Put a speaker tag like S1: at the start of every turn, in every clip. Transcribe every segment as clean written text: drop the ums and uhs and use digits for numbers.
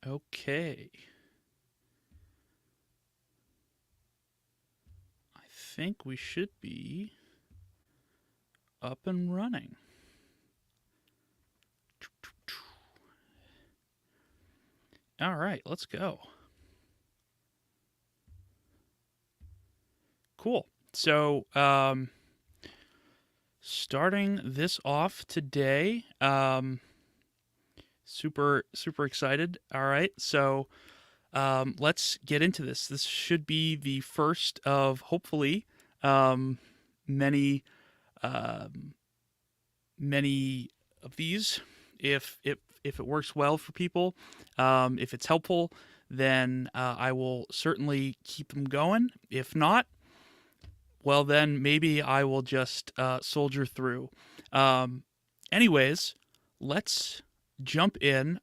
S1: Okay. I think we should be up and running. All right, let's go. Cool. So, starting this off today, super excited. All right, so let's get into this. This should be the first of hopefully many many of these. If it works well for people, if it's helpful, then I will certainly keep them going. If not, well then maybe I will just soldier through. Um, anyways, let's jump in.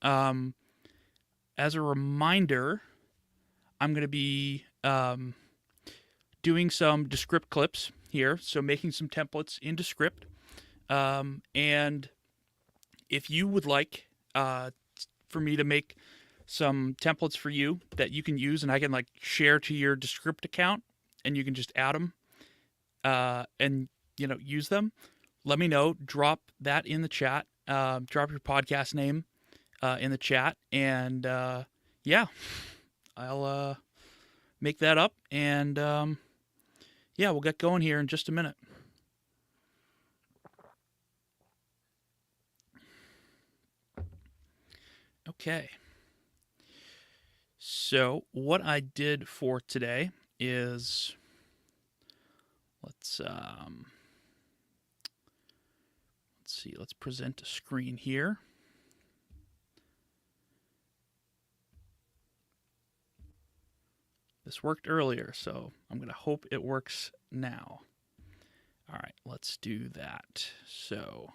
S1: As a reminder, I'm going to be doing some Descript clips here, so making some templates in Descript. And if you would like for me to make some templates for you that you can use and I can like share to your Descript account and you can just add them and use them, let me know. Drop that in the chat. Drop your podcast name in the chat, and yeah, I'll make that up, and yeah, we'll get going here in just a minute. Okay. So what I did for today is let's see. Let's present a screen here. This worked earlier, so I'm going to hope it works now. All right, let's do that. So,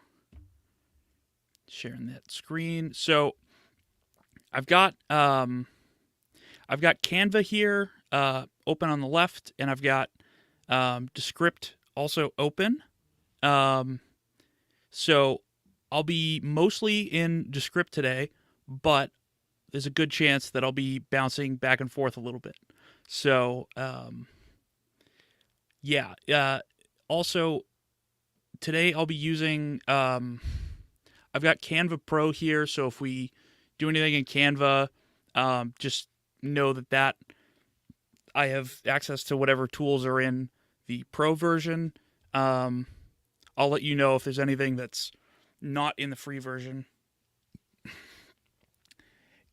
S1: sharing that screen. So, I've got Canva here open on the left, and I've got Descript also open. So, I'll be mostly in Descript today, but there's a good chance that I'll be bouncing back and forth a little bit. So, yeah. Also, today I'll be using. I've got Canva Pro here, so if we do anything in Canva, just know that I have access to whatever tools are in the Pro version. I'll let you know if there's anything that's not in the free version.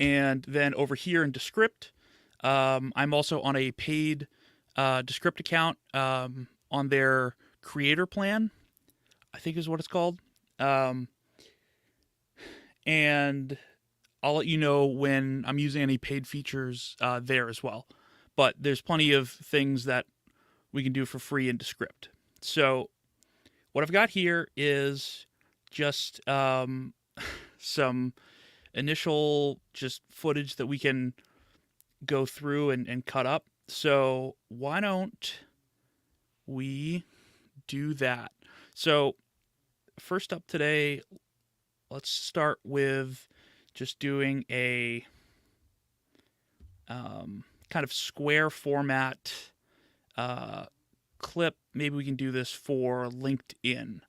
S1: And then over here in Descript, I'm also on a paid Descript account on their creator plan, I think is what it's called. And I'll let you know when I'm using any paid features there as well. But there's plenty of things that we can do for free in Descript. So what I've got here is just some initial just footage that we can go through and cut up. So why don't we do that? So first up today, let's start with just doing a kind of square format clip. Maybe we can do this for LinkedIn.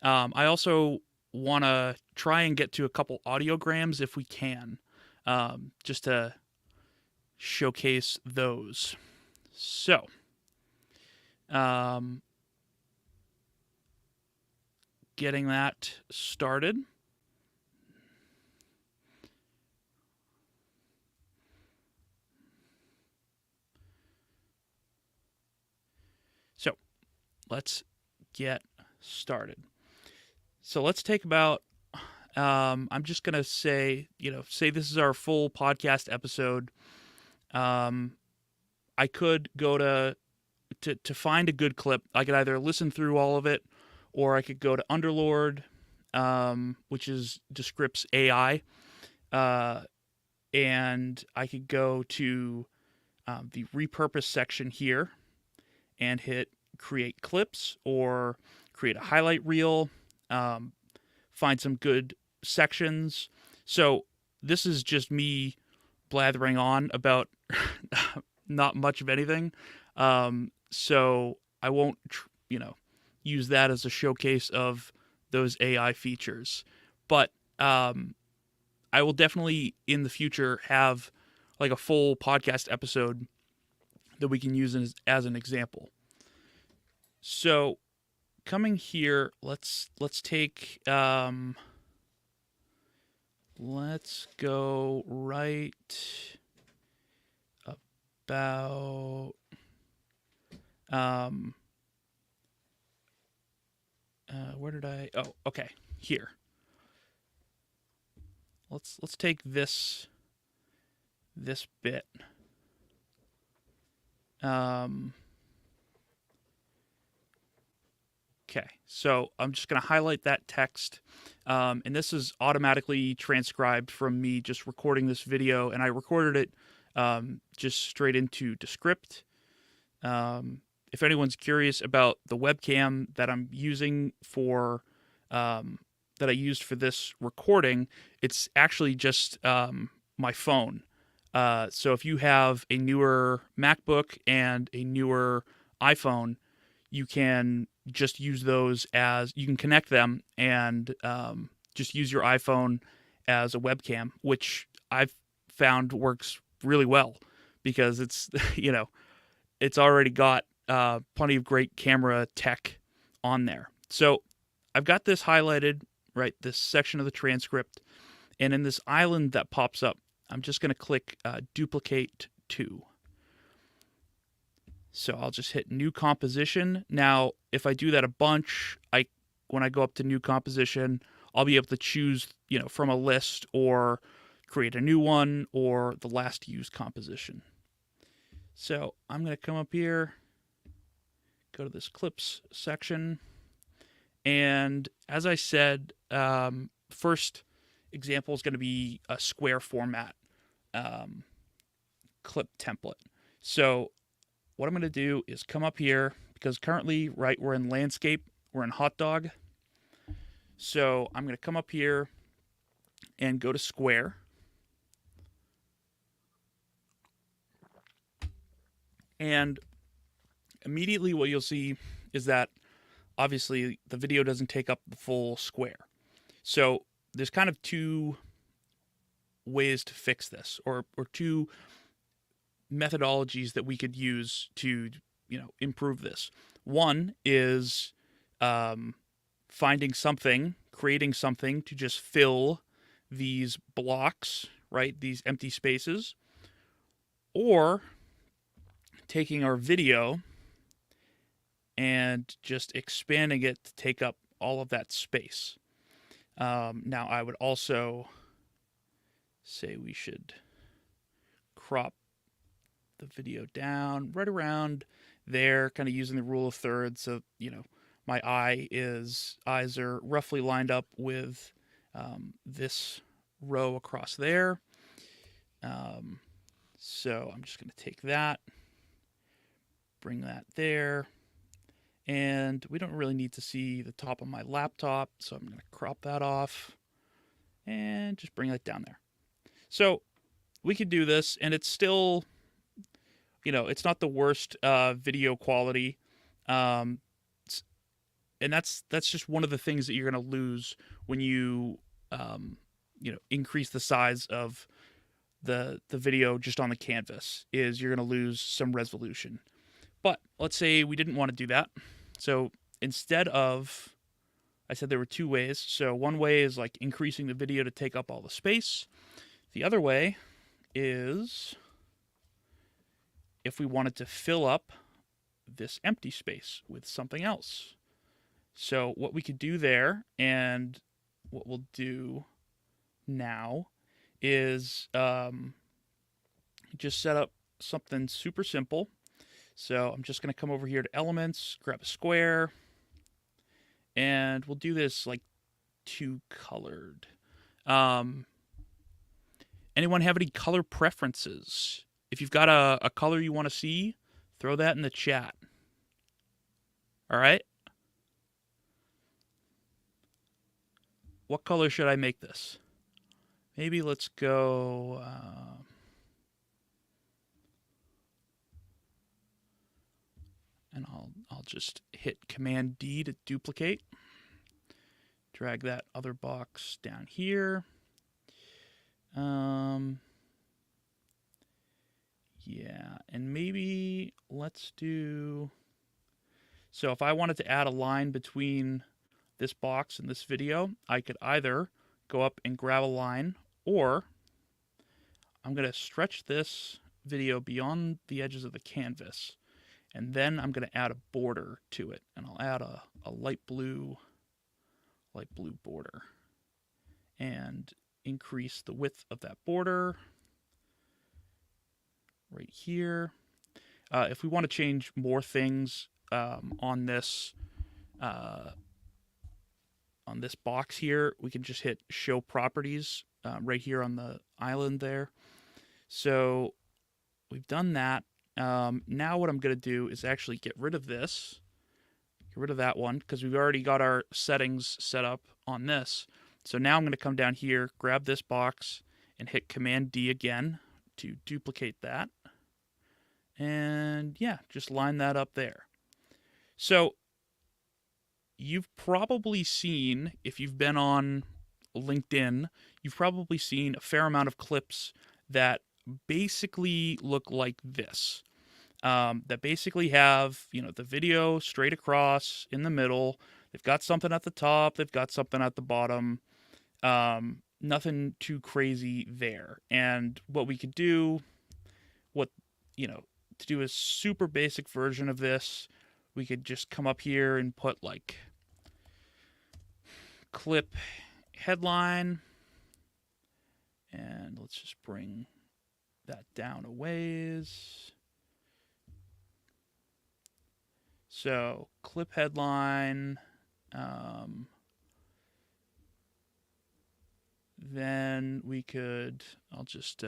S1: I also want to try and get to a couple audiograms if we can, just to showcase those. So, getting that started. So, let's get started. So let's take about I'm just going to say this is our full podcast episode. I could go to find a good clip. I could either listen through all of it, or I could go to Underlord, which is Descript's AI, and I could go to the repurpose section here and hit create clips or create a highlight reel, find some good sections. So this is just me blathering on about not much of anything. So I won't, use that as a showcase of those AI features. But I will definitely in the future have like a full podcast episode that we can use as an example. So coming here, let's take let's go right about where did I? Oh, okay, here. Let's take this bit. Okay, so I'm just going to highlight that text, and this is automatically transcribed from me just recording this video, and I recorded it just straight into Descript. If anyone's curious about the webcam that I'm using for that I used for this recording, it's actually just my phone. So if you have a newer MacBook and a newer iPhone, you can just use those as you can connect them and just use your iPhone as a webcam, which I've found works really well because it's it's already got plenty of great camera tech on there. So I've got this highlighted, right, this section of the transcript, and in this island that pops up, I'm just going to click duplicate to. So I'll just hit new composition. Now, if I do that a bunch, when I go up to new composition, I'll be able to choose, from a list or create a new one or the last used composition. So I'm going to come up here, go to this clips section, and as I said, first example is going to be a square format clip template. So what I'm going to do is come up here, because currently, right, we're in landscape, we're in hot dog. So I'm going to come up here and go to square. And immediately what you'll see is that obviously the video doesn't take up the full square. So there's kind of two ways to fix this, or two methodologies that we could use to improve this. One is creating something to just fill these blocks, right, these empty spaces, or taking our video and just expanding it to take up all of that space. Now I would also say we should crop the video down right around there, kind of using the rule of thirds, so my eyes are roughly lined up with this row across there. So I'm just going to take that, bring that there, and we don't really need to see the top of my laptop, so I'm going to crop that off and just bring that down there. So we could do this, and it's still, it's not the worst video quality. And that's just one of the things that you're going to lose when you increase the size of the video just on the canvas, is you're going to lose some resolution. But let's say we didn't want to do that. So instead of, I said there were two ways. So one way is like increasing the video to take up all the space. The other way is if we wanted to fill up this empty space with something else. So what we could do there, and what we'll do now, is just set up something super simple. So I'm just going to come over here to elements, grab a square, and we'll do this like two colored. Anyone have any color preferences? If you've got a color you want to see, throw that in the chat. All right? What color should I make this? Maybe let's go And I'll just hit Command D to duplicate. Drag that other box down here. Yeah, and maybe let's do... So if I wanted to add a line between this box and this video, I could either go up and grab a line, or I'm going to stretch this video beyond the edges of the canvas, and then I'm going to add a border to it, and I'll add a light blue border, and increase the width of that border right here. If we want to change more things on this box here, we can just hit Show Properties right here on the island there. So we've done that. Now what I'm going to do is actually get rid of this. Get rid of that one, because we've already got our settings set up on this. So now I'm going to come down here, grab this box, and hit Command D again to duplicate that. And yeah, just line that up there. So you've probably seen, if you've been on LinkedIn, you've probably seen a fair amount of clips that basically look like this. That basically have, the video straight across in the middle. They've got something at the top. They've got something at the bottom. Nothing too crazy there. And what we could do, to do a super basic version of this, we could just come up here and put like clip headline. And let's just bring that down a ways. So clip headline, then we could, I'll just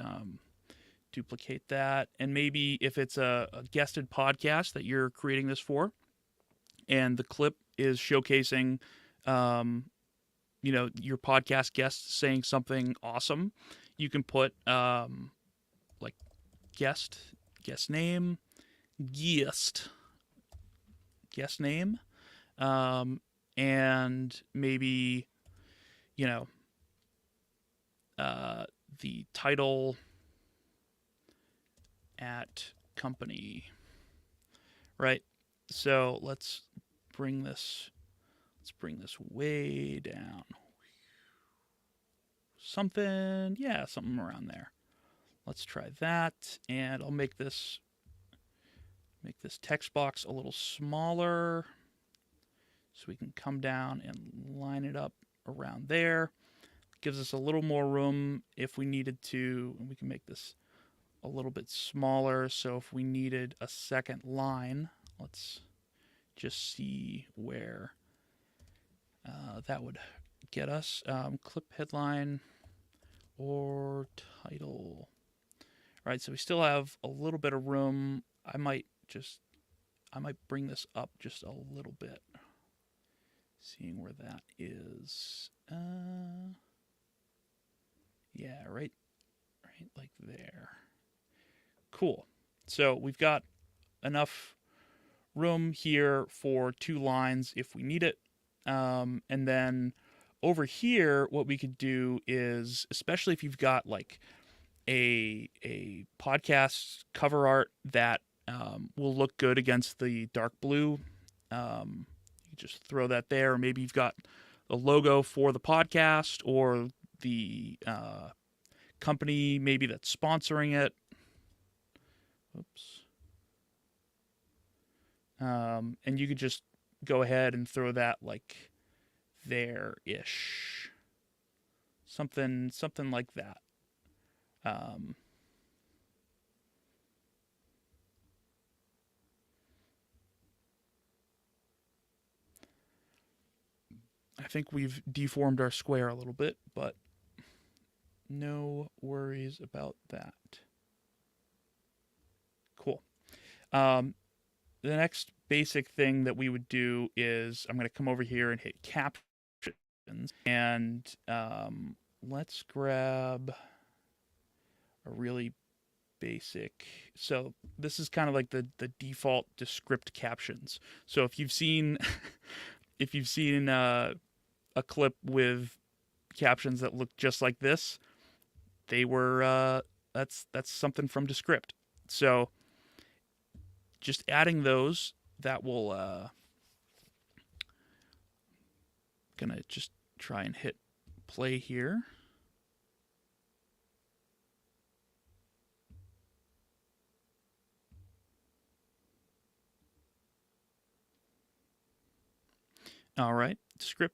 S1: duplicate that. And maybe if it's a guested podcast that you're creating this for, and the clip is showcasing, your podcast guest saying something awesome, you can put like guest name, and maybe, the title at company, right? So let's bring this way down. Something around there. Let's try that, and I'll make this text box a little smaller so we can come down and line it up around there. Gives us a little more room if we needed to, and we can make this a little bit smaller. So if we needed a second line, let's just see where that would get us. Clip headline or title. All right, so we still have a little bit of room. I might bring this up just a little bit. Seeing where that is. Yeah, right like there. Cool. So we've got enough room here for 2 lines if we need it. And then over here, what we could do is, especially if you've got like a podcast cover art that will look good against the dark blue, you just throw that there. Or maybe you've got a logo for the podcast or the company maybe that's sponsoring it. Oops. And you could just go ahead and throw that like there-ish. Something like that. I think we've deformed our square a little bit, but no worries about that. Cool. The next basic thing that we would do is I'm going to come over here and hit captions, and let's grab a really basic. So this is kind of like the default Descript captions. So if you've seen if you've seen a clip with captions that look just like this, they were that's something from Descript. So just adding those, that will gonna just try and hit play here. All right, Descript.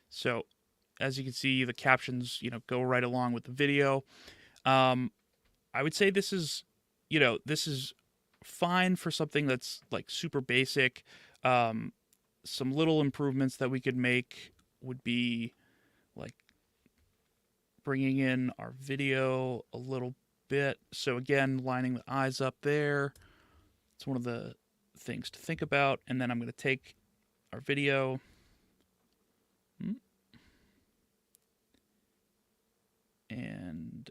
S1: So as you can see, the captions, go right along with the video. I would say this is, this is fine for something that's like super basic. Some little improvements that we could make would be like bringing in our video a little bit. So again, lining the eyes up there. It's one of the things to think about. And then I'm going to take our video. And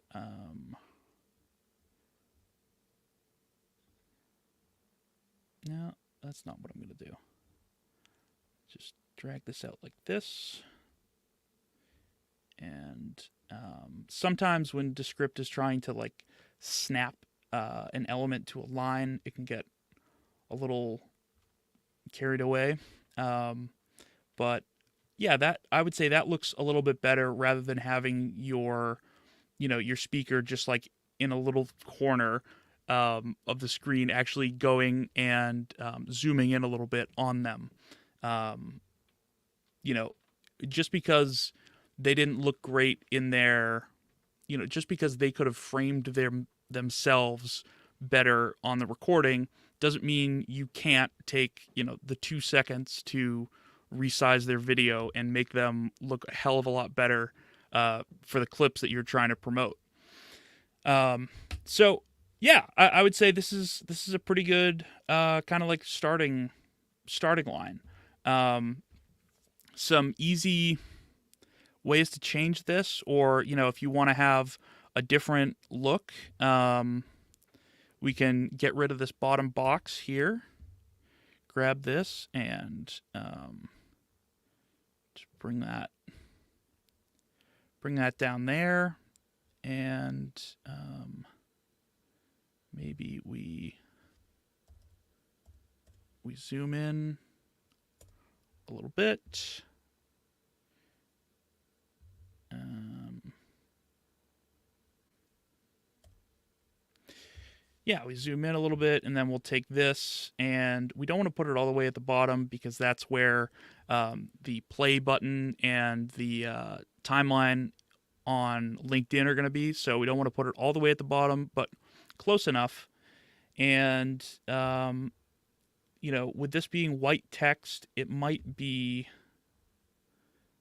S1: no, that's not what I'm going to do. Just drag this out like this. And sometimes when Descript is trying to like snap an element to a line, it can get a little carried away. But yeah, that I would say that looks a little bit better rather than having your speaker just like in a little corner of the screen, actually going and zooming in a little bit on them. Just because they didn't look great in their, just because they could have framed themselves better on the recording doesn't mean you can't take, the 2 seconds to resize their video and make them look a hell of a lot better for the clips that you're trying to promote. So yeah, I would say this is a pretty good kind of like starting line. Some easy ways to change this, or if you want to have a different look, we can get rid of this bottom box here. Grab this and just bring that down there, and maybe we zoom in a little bit. Yeah, we zoom in a little bit, and then we'll take this, and we don't want to put it all the way at the bottom because that's where the play button and the timeline on LinkedIn are going to be. So we don't want to put it all the way at the bottom, but close enough. And with this being white text, it might be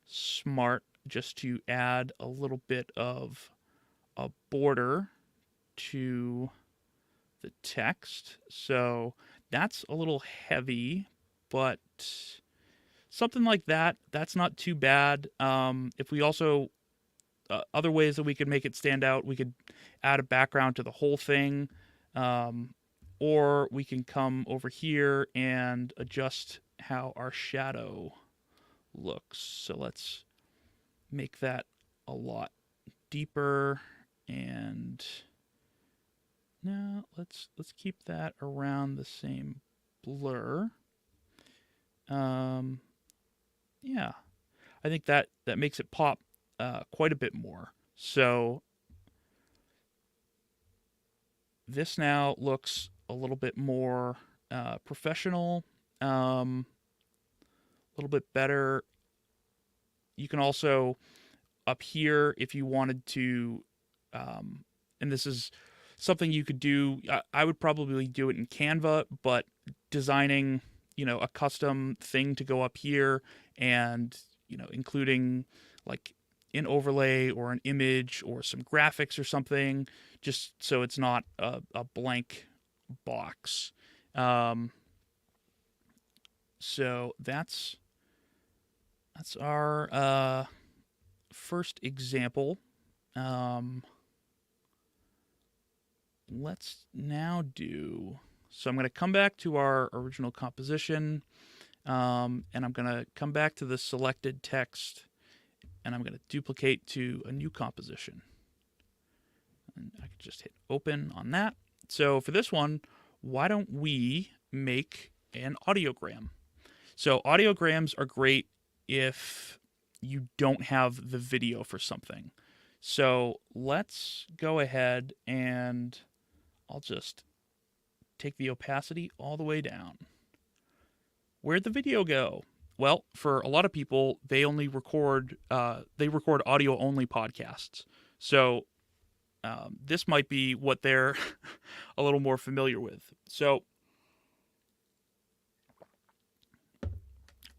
S1: smart just to add a little bit of a border to the text. So that's a little heavy, but something like that, that's not too bad. If we also, other ways that we could make it stand out, we could add a background to the whole thing, or we can come over here and adjust how our shadow looks. So let's make that a lot deeper, and now let's keep that around the same blur. Yeah, I think that makes it pop quite a bit more. So this now looks a little bit more professional, a little bit better. You can also, up here, if you wanted to, and this is something you could do, I would probably do it in Canva, but designing, a custom thing to go up here, and, including like an overlay or an image or some graphics or something, just so it's not a blank box. So that's our first example. Let's now do. So I'm going to come back to our original composition, and I'm going to come back to the selected text, and I'm going to duplicate to a new composition. And I can just hit open on that. So for this one, why don't we make an audiogram? So audiograms are great if you don't have the video for something. So let's go ahead and I'll just take the opacity all the way down. Where'd the video go? Well, for a lot of people, they only record audio only podcasts. So this might be what they're a little more familiar with. So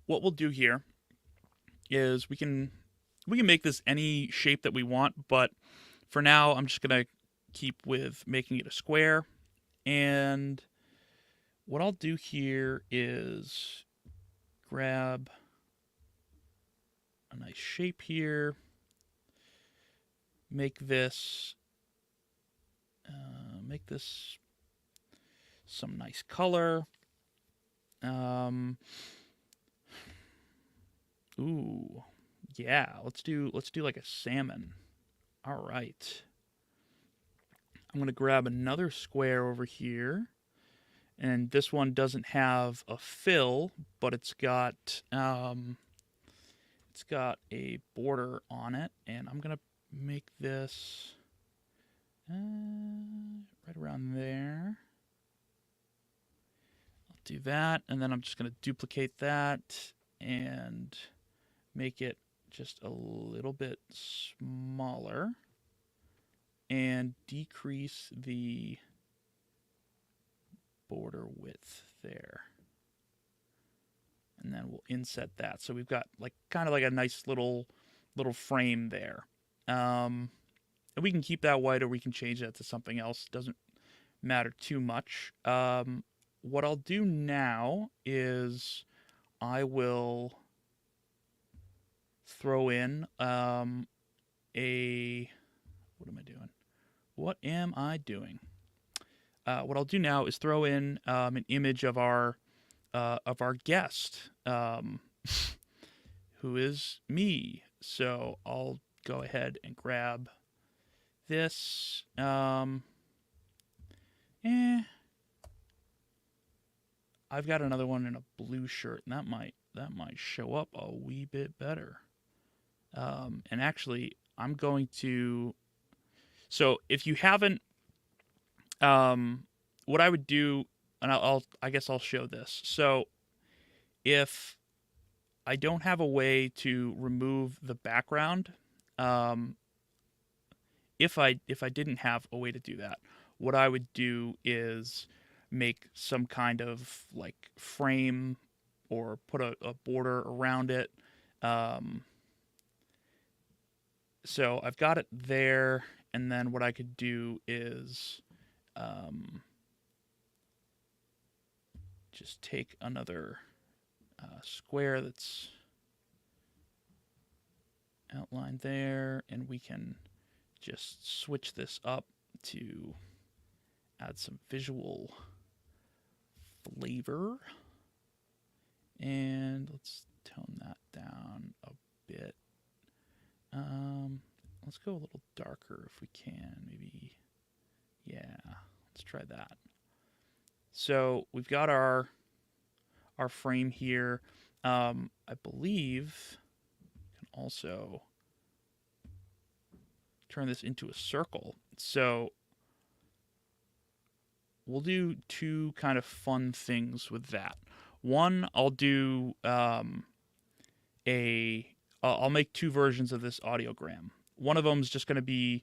S1: what we'll do here is we can make this any shape that we want, but for now I'm just gonna keep with making it a square. And what I'll do here is grab a nice shape here, make this some nice color. Ooh, yeah, let's do like a salmon. All right. I'm going to grab another square over here. And this one doesn't have a fill, but it's got a border on it, and I'm going to make this right around there. I'll do that, and then I'm just going to duplicate that and make it just a little bit smaller and decrease the border width there. And then we'll inset that. So we've got like kind of like a nice little frame there. And we can keep that white or we can change that to something else. Doesn't matter too much. What I'll do now is I will throw in what am I doing? What I'll do now is throw in an image of our guest, who is me. So I'll go ahead and grab this. I've got another one in a blue shirt, and that might show up a wee bit better. And actually, I'm going to. So if you haven't, what I would do, and I guess I'll show this. So if I don't have a way to remove the background, if I didn't have a way to do that, what I would do is make some kind of like frame or put a border around it. So I've got it there, and then what I could do is just take another square that's outlined there, and we can just switch this up to add some visual flavor. And let's tone that down a bit. Let's go a little darker if we can, maybe. Yeah, let's try that. So we've got our frame here. I believe we can also turn this into a circle. So we'll do two kind of fun things with that. One, I'll do I'll make two versions of this audiogram. One of them is just going to be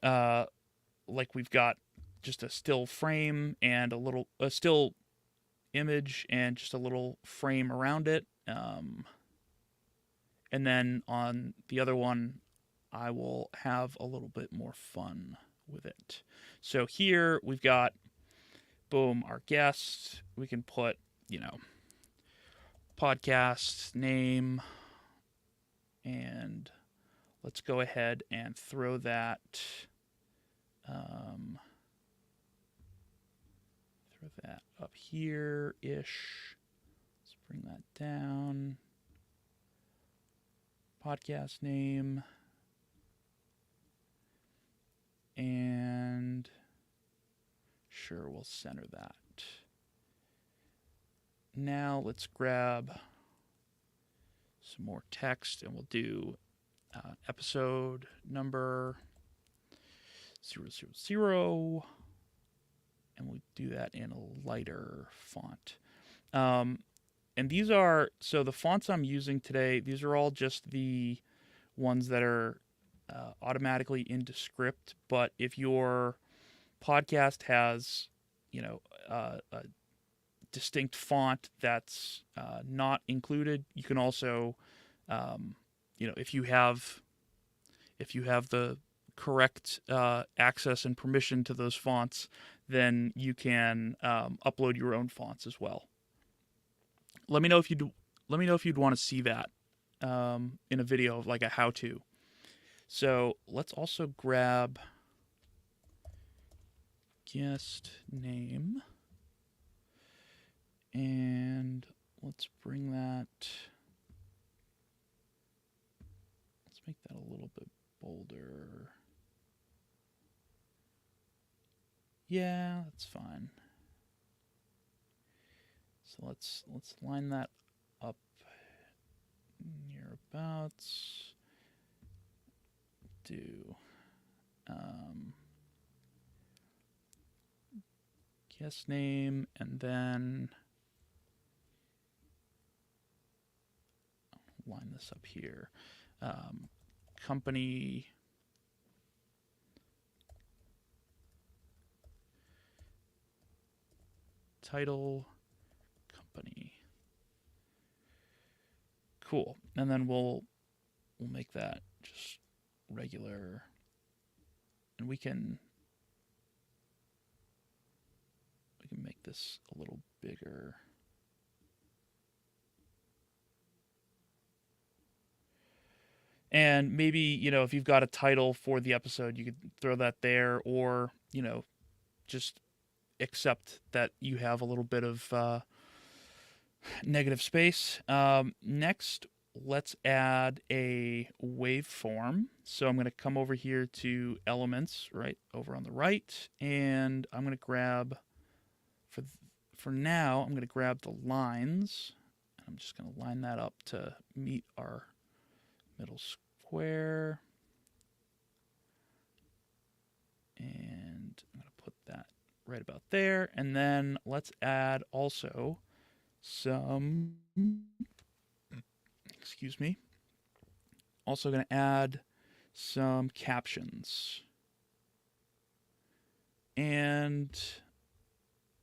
S1: like we've got just a still frame and a still image and just a little frame around it. And And then on the other one, I will have a little bit more fun with it. So here we've got, boom, our guest. We can put, podcast name, and let's go ahead and throw that. Throw that up here ish. Let's bring that down. Podcast name. And sure, we'll center that. Now let's grab some more text and we'll do episode number 000, and we'll do that in a lighter font. And these are, so the fonts I'm using today, these are all just the ones that are automatically in Descript. But if your podcast has, a distinct font that's not included, you can also, if you have the correct access and permission to those fonts, then you can upload your own fonts as well. Let me know if you'd want to see that in a video of like a how-to. So let's also grab guest name, and let's bring that. Let's make that a little bit bolder. Yeah, that's fine. So let's line that up near abouts. Do guest name, and then line this up here. Company title, company. Cool. And then we'll make that just regular, and we can make this a little bigger. And maybe, if you've got a title for the episode, you could throw that there, or, just accept that you have a little bit of negative space. Next, let's add a waveform. So I'm going to come over here to elements, right over on the right, and I'm going to grab, for now, I'm going to grab the lines. I'm just going to line that up to meet our middle square. And I'm going to put that right about there. And then let's add also some, excuse me, also going to add some captions. And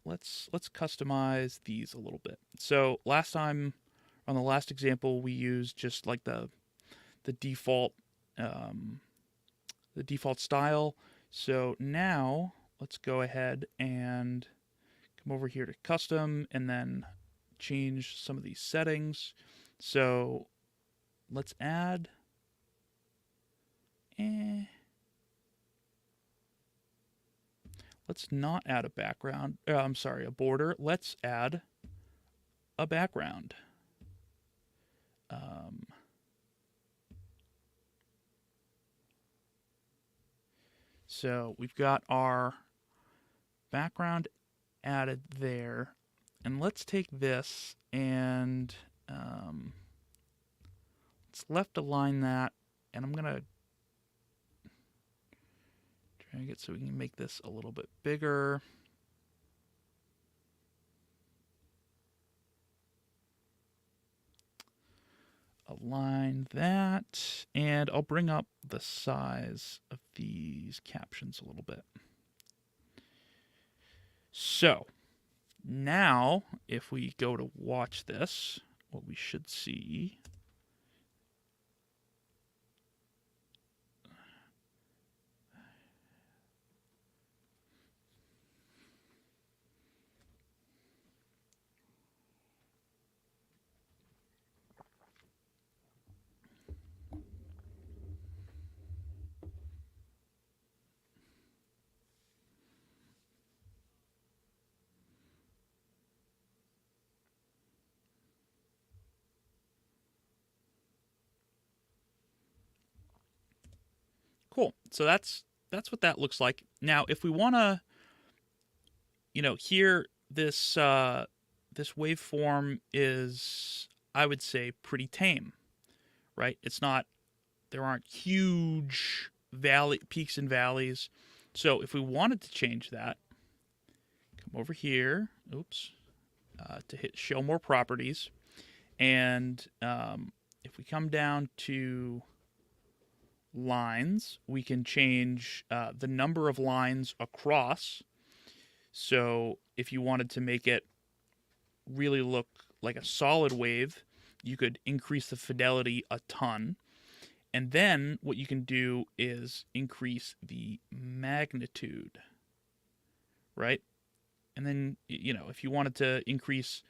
S1: let's customize these a little bit. So last time, on the last example, we used just like the default style. So now let's go ahead and come over here to custom and then change some of these settings. So let's add let's not add a background. I'm sorry, a border. Let's add a background. So we've got our background added there. And let's take this and let's left align that. And I'm going to drag it so we can make this a little bit bigger. Align that, and I'll bring up the size of these captions a little bit. So now if we go to watch this, what we should see So that's what that looks like. Now, if we want to, here this waveform is, I would say, pretty tame, right? It's not, there aren't huge valley peaks and valleys. So if we wanted to change that, come over here, to hit show more properties, and if we come down to lines, we can change the number of lines across. So if you wanted to make it really look like a solid wave, you could increase the fidelity a ton. And then what you can do is increase the magnitude, right? And then, if you wanted to increase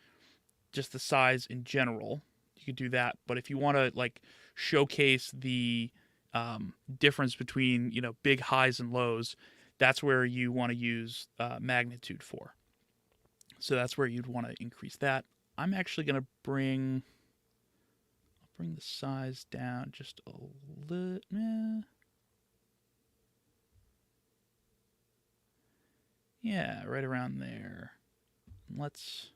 S1: just the size in general, you could do that. But if you want to showcase the difference between big highs and lows, that's where you want to use magnitude for. So that's where you'd want to increase that. I'm actually going to bring the size down just a little. Yeah, right around there. Let's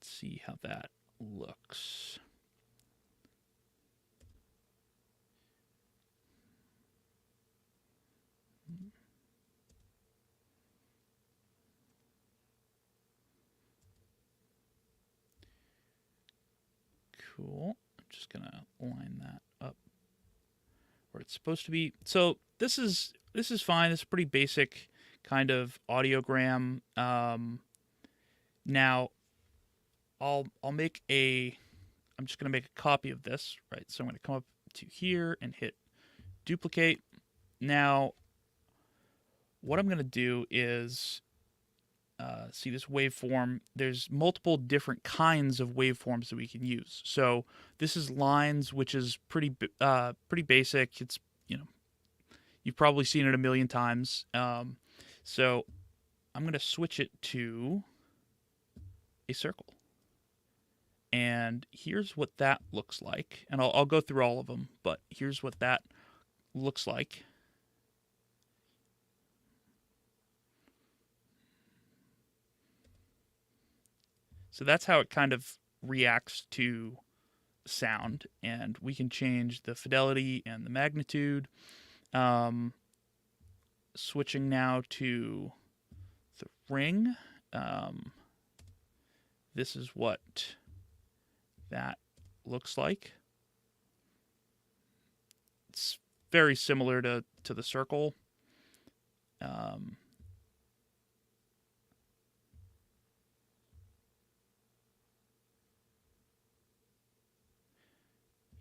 S1: see how that looks. Cool. I'm just gonna line that up where it's supposed to be. So this is fine. It's a pretty basic kind of audiogram. Now I'll make a. I'm just gonna make a copy of this, right? So I'm gonna come up to here and hit duplicate. Now what I'm gonna do is see this waveform. There's multiple different kinds of waveforms that we can use. So this is lines, which is pretty basic. It's you've probably seen it a million times. So I'm gonna switch it to a circle, and here's what that looks like. And I'll go through all of them, but here's what that looks like. So that's how it kind of reacts to sound, and we can change the fidelity and the magnitude. Switching now to the ring. This is what that looks like. It's very similar to the circle.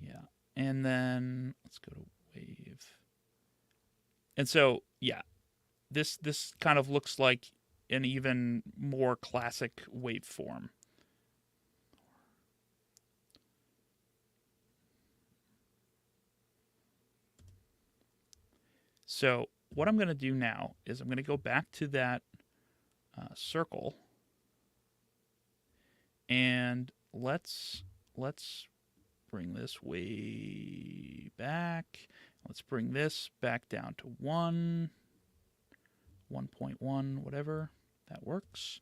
S1: Yeah. And then let's go to wave. And so, yeah, this kind of looks like an even more classic waveform. So what I'm going to do now is I'm going to go back to that circle, and let's bring this way back. Let's bring this back down to 1.1, whatever. That works.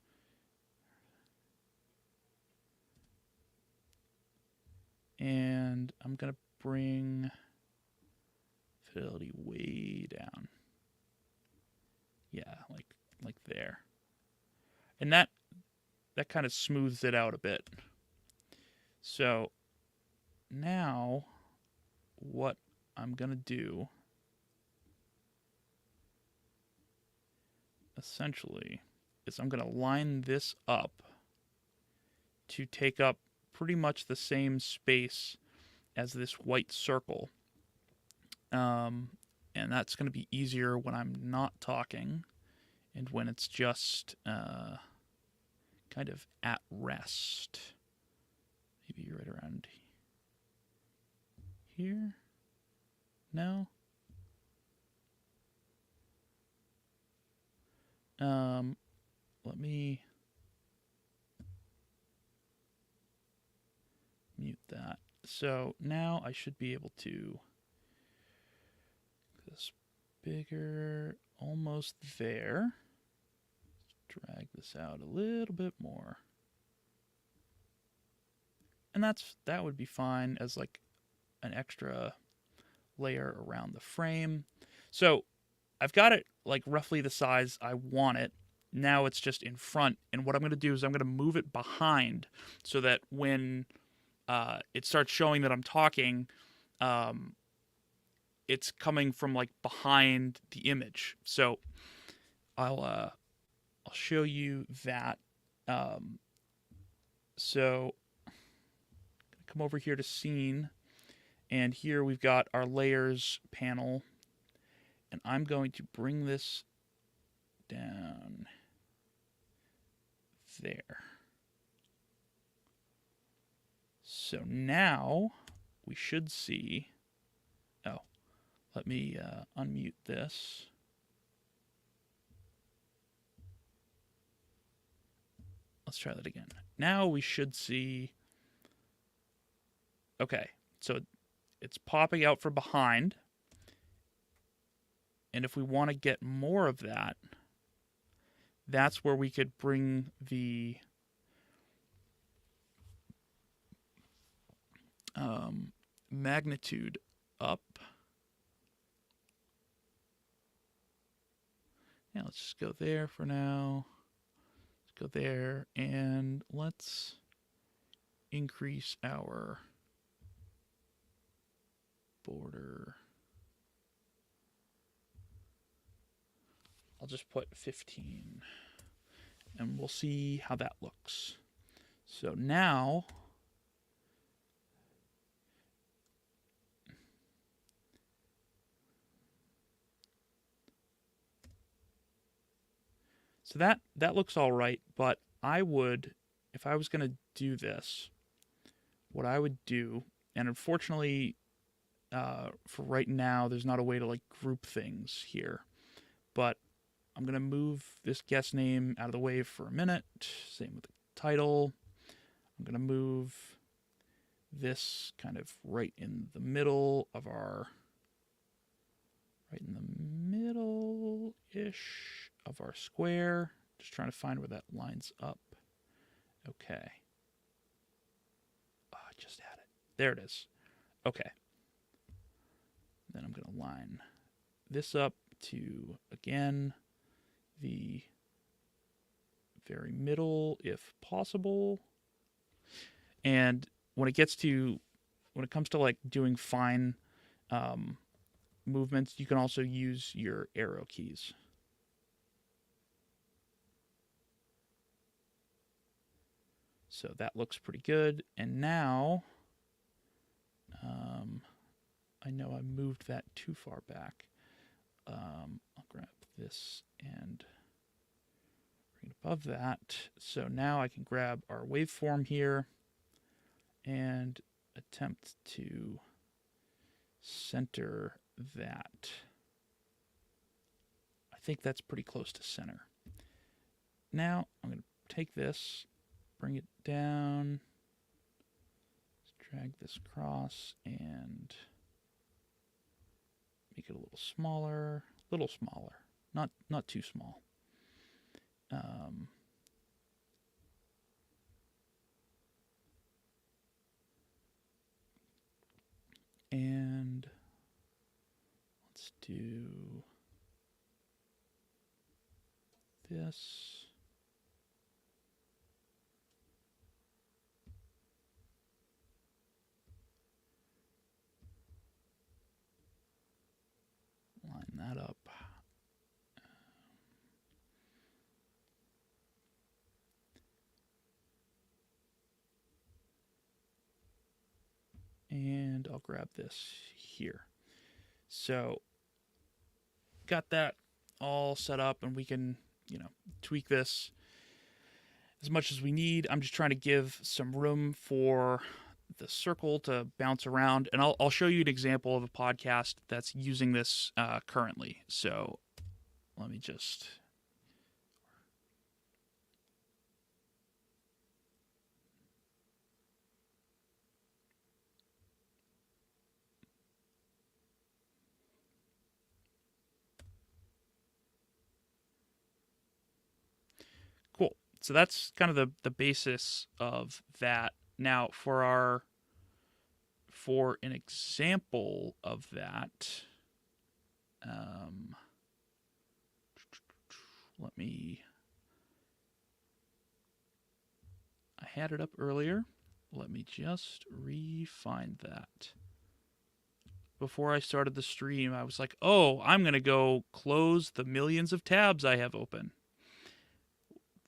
S1: And I'm going to bring fidelity way down. Yeah, like there. And that kind of smooths it out a bit. So now what I'm going to do essentially is I'm going to line this up to take up pretty much the same space as this white circle. And that's going to be easier when I'm not talking and when it's just kind of at rest. Maybe right around here. No? Let me mute that. So now I should be able to this bigger, almost there. Drag this out a little bit more. And that would be fine as like an extra layer around the frame. So I've got it like roughly the size I want it. Now it's just in front. And what I'm going to do is I'm going to move it behind so that when it starts showing that I'm talking, it's coming from like behind the image. So I'll show you that. So come over here to scene, and here we've got our layers panel, and I'm going to bring this down there. So now we should see, oh, let me unmute this. Let's try that again. Now we should see, okay, so it's popping out from behind. And if we want to get more of that, that's where we could bring the magnitude up. Yeah, let's just go there for now. Let's go there, and let's increase our border. I'll just put 15, and we'll see how that looks. So now, so that looks all right, but I would, if I was going to do this, what I would do, and unfortunately, for right now, there's not a way to like group things here, but I'm going to move this guest name out of the way for a minute. Same with the title. I'm going to move this kind of right in the middle of our, right in the middle-ish of our square. Just trying to find where that lines up. Okay. Oh, I just had it. There it is. Okay. Then I'm going to line this up to, again, the very middle if possible. And when it comes to like doing fine movements, you can also use your arrow keys. So that looks pretty good. And now, I know I moved that too far back. I'll grab this and bring it above that. So now I can grab our waveform here and attempt to center that. I think that's pretty close to center. Now I'm going to take this, bring it down, drag this across, and make it a little smaller, not too small. And let's do this. Line that up. And I'll grab this here. So got that all set up, and we can, tweak this as much as we need. I'm just trying to give some room for the circle to bounce around, and I'll show you an example of a podcast that's using this currently. So let me just... So that's kind of the basis of that. Now for an example of that, um, let me. I had it up earlier. Let me just re-find that. Before I started the stream, I was like, oh, I'm going to go close the millions of tabs I have open.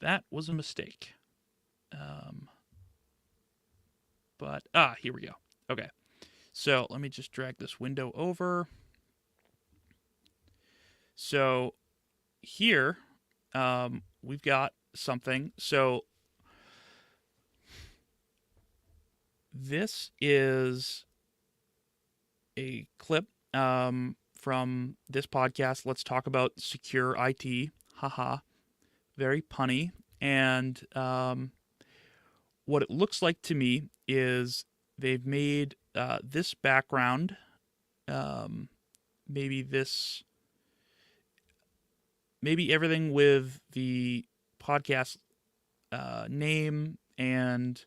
S1: That was a mistake. But, here we go. Okay. So let me just drag this window over. So here, we've got something. So this is a clip from this podcast. Let's talk about secure IT. Haha. Very punny. And what it looks like to me is they've made this background, maybe this, maybe everything with the podcast name, and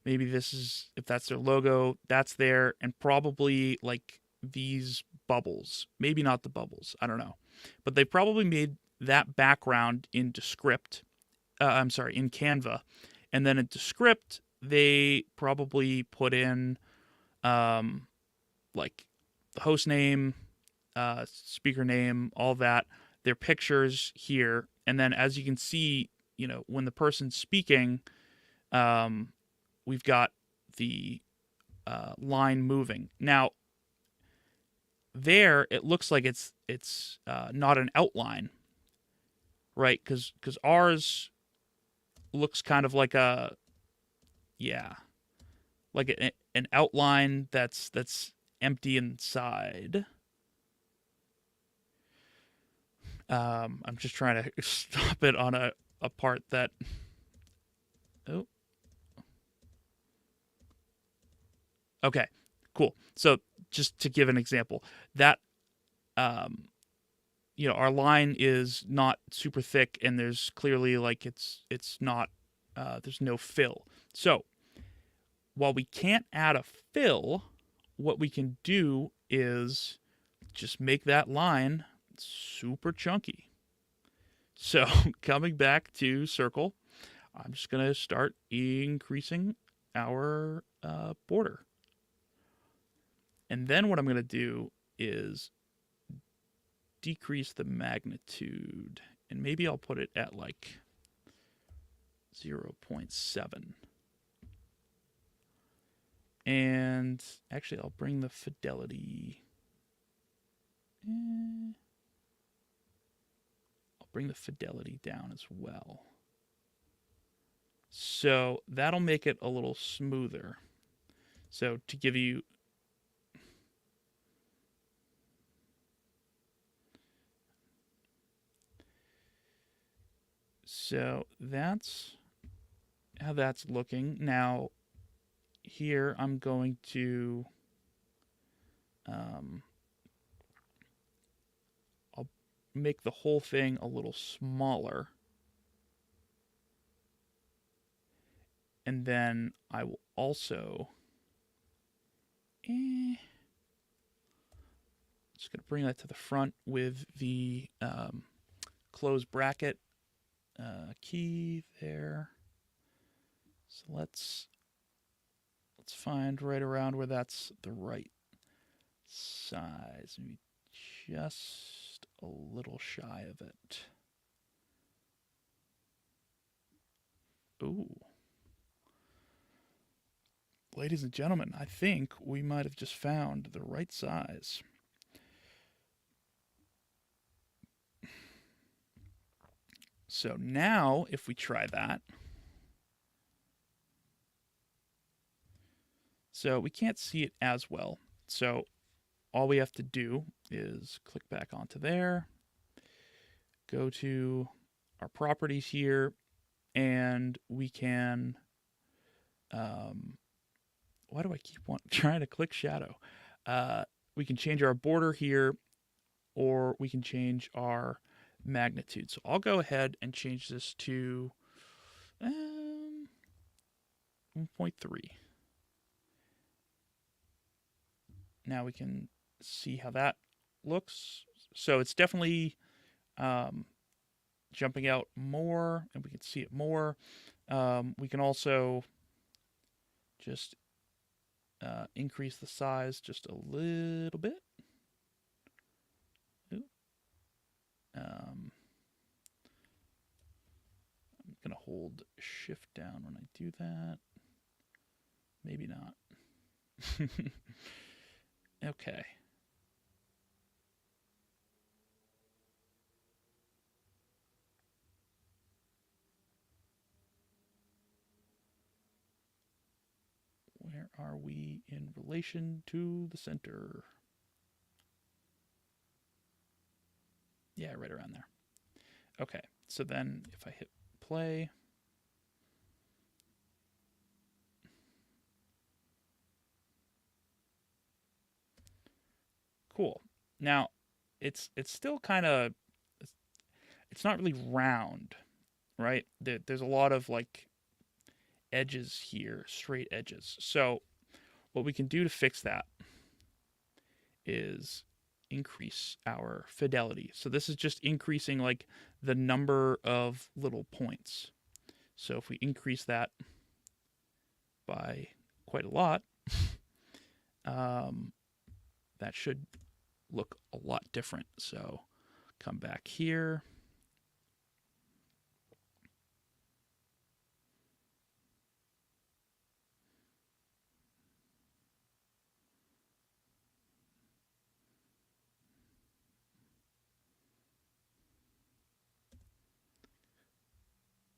S1: maybe this is, if that's their logo, that's there, and probably like these bubbles. Maybe not the bubbles. I don't know. But they probably made that background in Descript. In Canva. And then in Descript, they probably put in like the host name, speaker name, all that, their pictures here. And then as you can see, when the person's speaking, we've got the line moving. Now, there it looks like it's not an outline, right? Because ours looks kind of like an outline that's empty inside. I'm just trying to stop it on a part that. Oh. Okay, cool. So just to give an example, that our line is not super thick, and there's clearly like it's not. There's no fill. So while we can't add a fill, what we can do is just make that line super chunky. So coming back to circle, I'm just going to start increasing our border. And then what I'm going to do is decrease the magnitude. And maybe I'll put it at like 0.7. And actually, I'll bring the fidelity. I'll bring the fidelity down as well. So that'll make it a little smoother. So to give you. So that's how that's looking. Now, here I'm going to I'll make the whole thing a little smaller. And then I will also just going to bring that to the front with the close bracket key there. So let's find right around where that's the right size. Maybe just a little shy of it. Ooh. Ladies and gentlemen, I think we might have just found the right size. So now, if we try that, so we can't see it as well. So all we have to do is click back onto there, go to our properties here, and we can, why do I keep trying to click shadow? We can change our border here, or we can change our magnitude. So I'll go ahead and change this to 1.3. Now we can see how that looks. So it's definitely jumping out more, and we can see it more. We can also just increase the size just a little bit. I'm going to hold shift down when I do that. Maybe not. Okay. Where are we in relation to the center? Yeah, right around there. Okay, so then if I hit play, cool. Now, it's still kind of, it's not really round, right? There's a lot of like edges here, straight edges. So what we can do to fix that is increase our fidelity. So this is just increasing like the number of little points. So if we increase that by quite a lot, that should look a lot different. So come back here.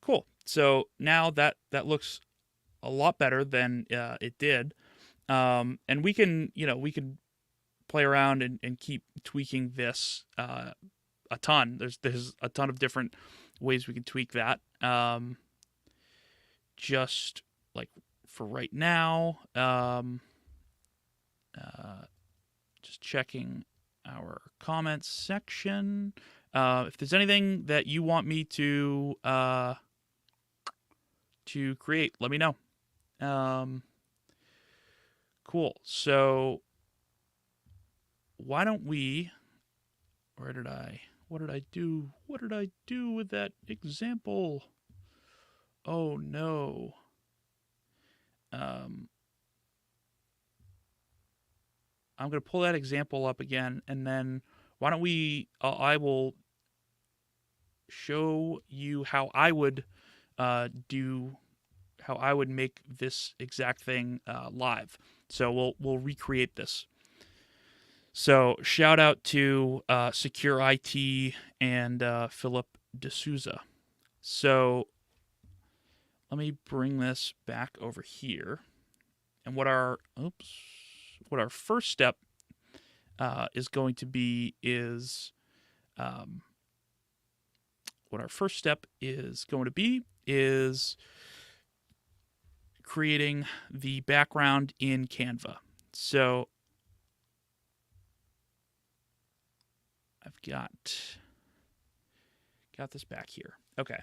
S1: Cool. So now that looks a lot better than it did. And we can, we can play around and keep tweaking this a ton. There's a ton of different ways we can tweak that. Just like for right now, just checking our comments section. If there's anything that you want me to create, let me know. Cool. So why don't we? What did I do? What did I do with that example? Oh no. I'm going to pull that example up again, and then why don't we? I will show you how I would how I would make this exact thing live. So we'll recreate this. So shout out to Secure IT and Philip D'Souza. So let me bring this back over here, and what our first step is going to be is creating the background in Canva. So I've got this back here. Okay.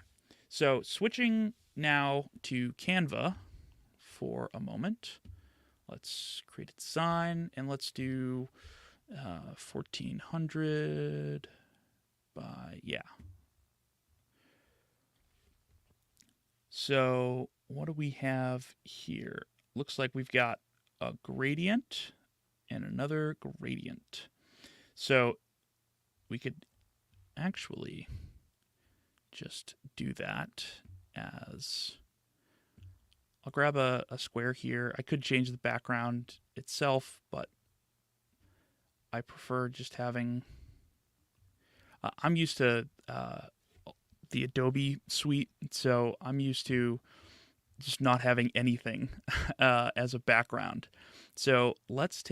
S1: So switching now to Canva for a moment. Let's create a design, and let's do 1400 by, yeah. So what do we have here? Looks like we've got a gradient and another gradient. So we could actually just do that as, I'll grab a square here. I could change the background itself, but I prefer just having, I'm used to the Adobe suite, so I'm used to just not having anything as a background. So let's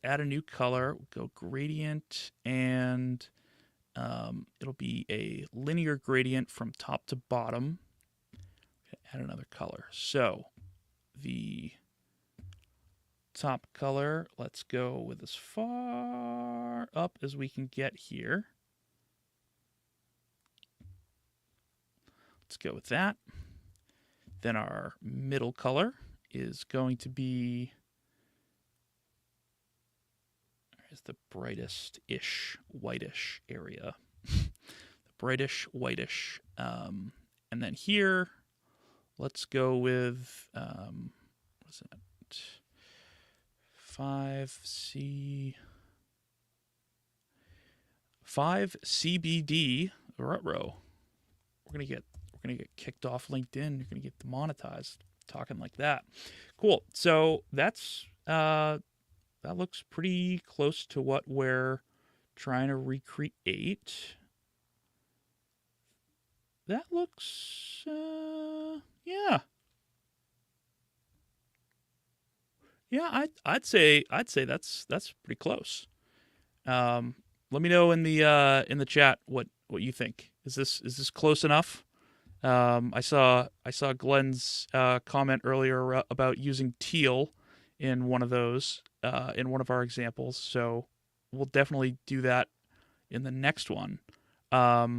S1: add a new color, we'll go gradient, and it'll be a linear gradient from top to bottom. Add another color. So the top color, let's go with as far up as we can get here. let's go with that. Then our middle color is going to be, there's the brightest-ish, whitish area. The brightest, whitish. And then here, let's go with, what's that? 5 CBD ruh-roh. We're gonna get kicked off LinkedIn. You're gonna get demonetized talking like that. Cool. So that's that looks pretty close to what we're trying to recreate. That looks yeah. Yeah, I'd say that's pretty close. Let me know in the chat what you think. Is this close enough? I saw Glenn's comment earlier about using teal in one of those in one of our examples. So we'll definitely do that in the next one. But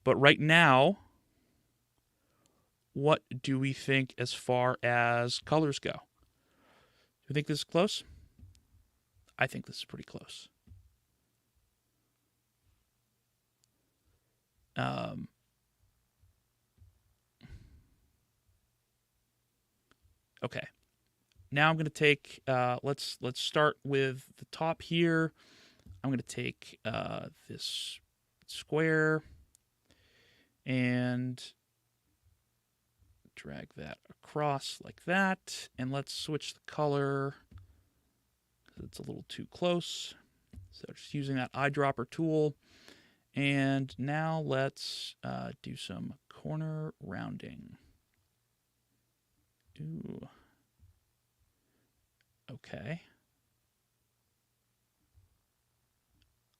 S1: right now, what do we think as far as colors go? Do you think this is close? I think this is pretty close. Okay. Now I'm going to take, let's start with the top here. I'm going to take this square and drag that across like that. And let's switch the color because it's a little too close. So just using that eyedropper tool. And now let's do some corner rounding. Ooh. Okay.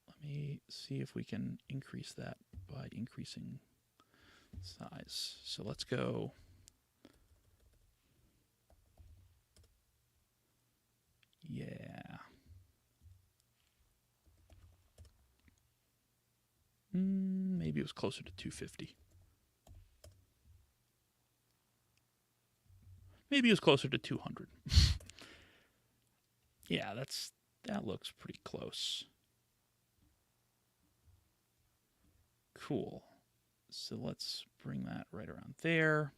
S1: Let me see if we can increase that by increasing size. So let's go. Yeah. Maybe it was closer to 250. Maybe it was closer to 200. Yeah, that looks pretty close. Cool. So let's bring that right around there.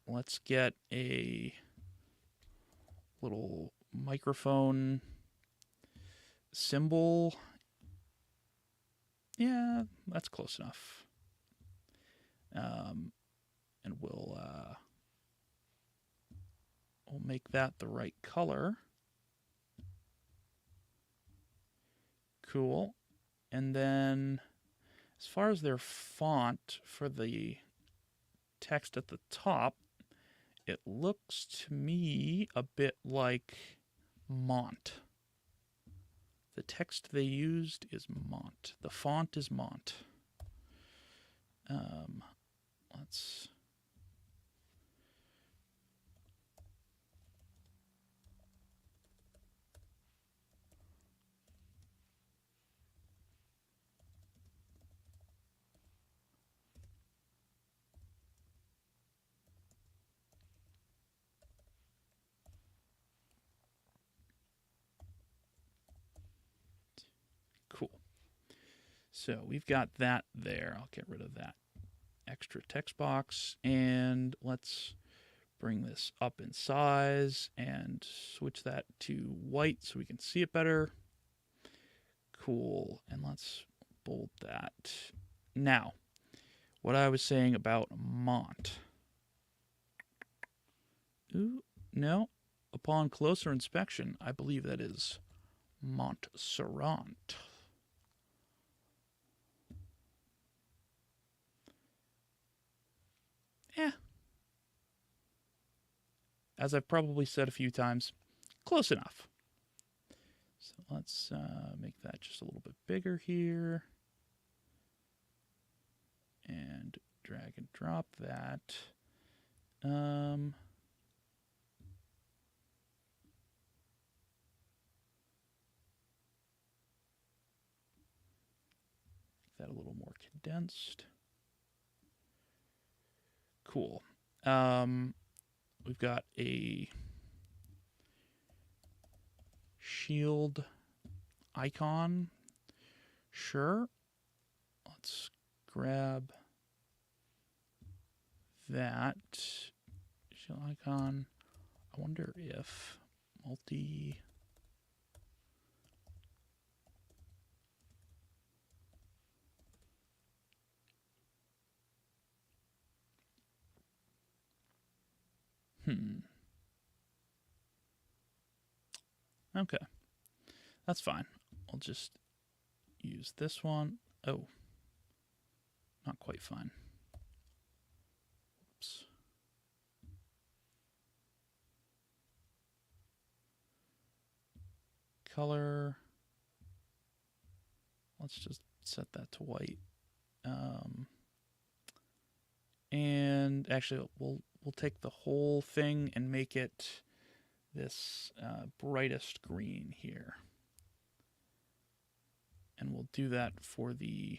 S1: Let's get a little microphone symbol. Yeah, that's close enough. And we'll make that the right color. Cool. And then as far as their font for the text at the top, it looks to me a bit like Mont. The text they used is Mont. The font is Mont. Let's... Cool. So we've got that there. I'll get rid of that extra text box. And let's bring this up in size and switch that to white so we can see it better. Cool. And let's bold that. Now, what I was saying about Mont. Ooh, no. Upon closer inspection, I believe that is Montserrat. Yeah. As I've probably said a few times, close enough. So let's make that just a little bit bigger here. And drag and drop that. Make that a little more condensed. Cool. We've got a shield icon. Sure. Let's grab that shield icon. I wonder if multi... Okay. That's fine. I'll just use this one. Oh. Not quite fine. Oops. Color. Let's just set that to white. And actually, we'll take the whole thing and make it this brightest green here. And we'll do that for the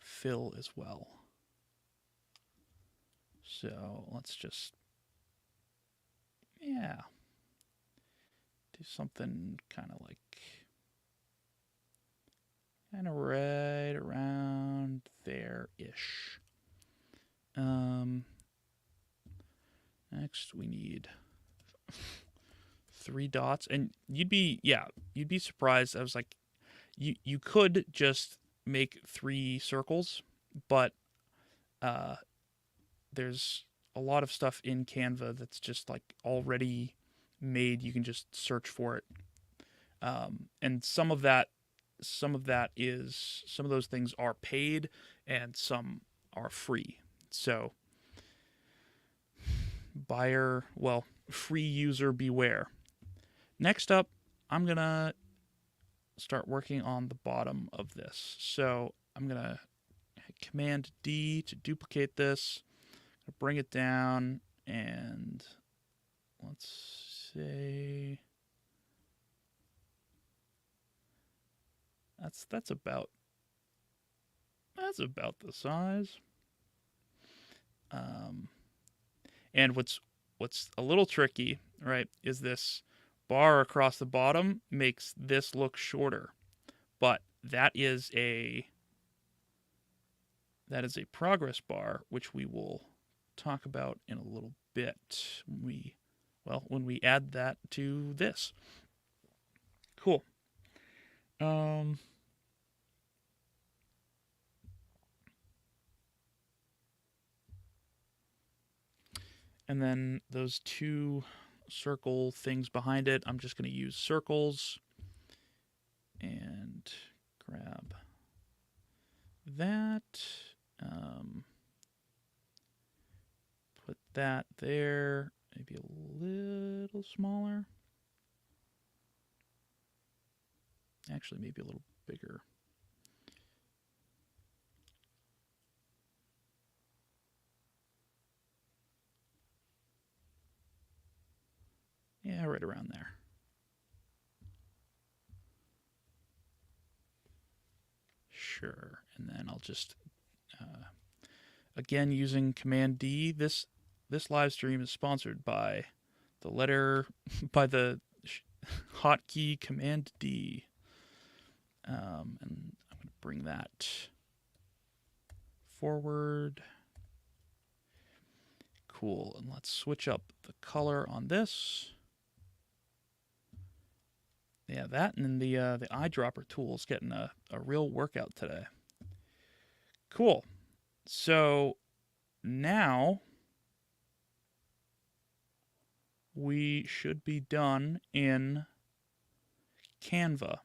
S1: fill as well. So let's just, yeah, do something kind of right around there-ish. Next we need 3 dots, and you'd be surprised. I was like, you could just make 3 circles, but there's a lot of stuff in Canva that's just like already made. You can just search for it, and some of those things are paid and some are free. So free user beware. Next up, I'm gonna start working on the bottom of this. So I'm gonna Command D to duplicate this, bring it down, and let's say that's about the size. And what's a little tricky, right, is this bar across the bottom makes this look shorter, but that is a progress bar, which we will talk about in a little bit when we add that to this. Cool. And then those 2 circle things behind it, I'm just going to use circles and grab that. Put that there, maybe a little smaller. Actually, maybe a little bigger. Yeah, right around there. Sure. And then I'll just, again, using Command D, this live stream is sponsored by the hotkey Command D. And I'm going to bring that forward. Cool. And let's switch up the color on this. Yeah, that and the eyedropper tool is getting a real workout today. Cool. So now we should be done in Canva.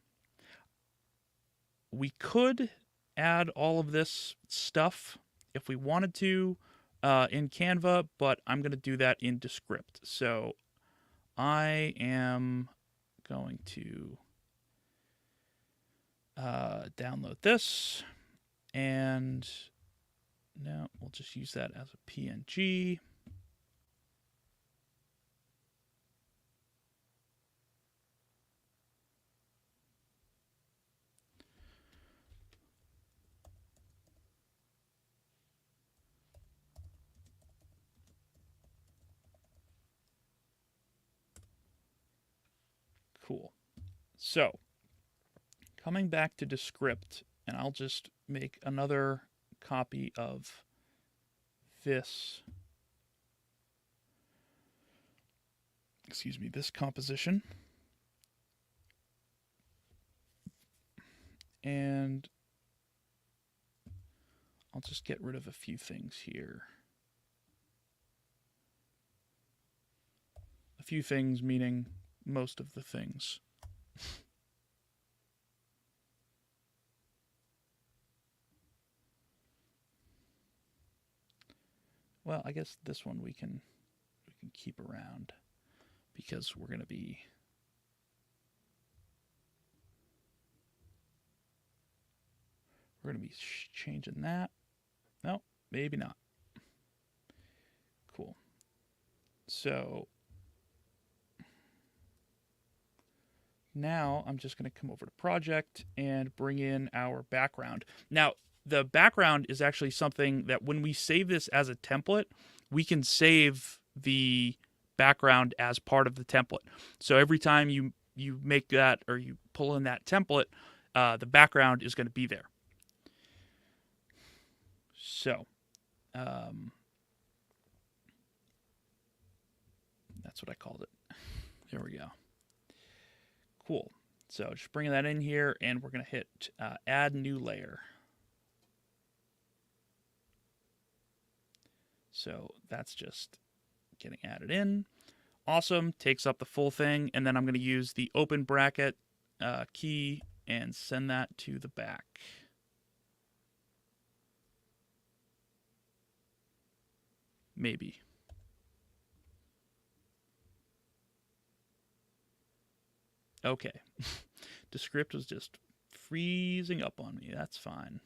S1: We could add all of this stuff if we wanted to in Canva, but I'm going to do that in Descript. So I am going to download this, and no, we'll just use that as a PNG. Cool. So, coming back to Descript, and I'll just make another copy of this, this composition. And I'll just get rid of a few things here. A few things meaning most of the things. Well, I guess this one we can keep around because we're going to be changing that. No, maybe not. Cool. So now I'm just going to come over to project and bring in our background. Now, the background is actually something that when we save this as a template, we can save the background as part of the template. So every time you make that or you pull in that template, the background is going to be there. So that's what I called it. There we go. Cool. So just bringing that in here, and we're going to hit add new layer. So that's just getting added in. Awesome. Takes up the full thing, and then I'm going to use the open bracket key and send that to the back. Maybe. Okay. Descript was just freezing up on me. That's fine.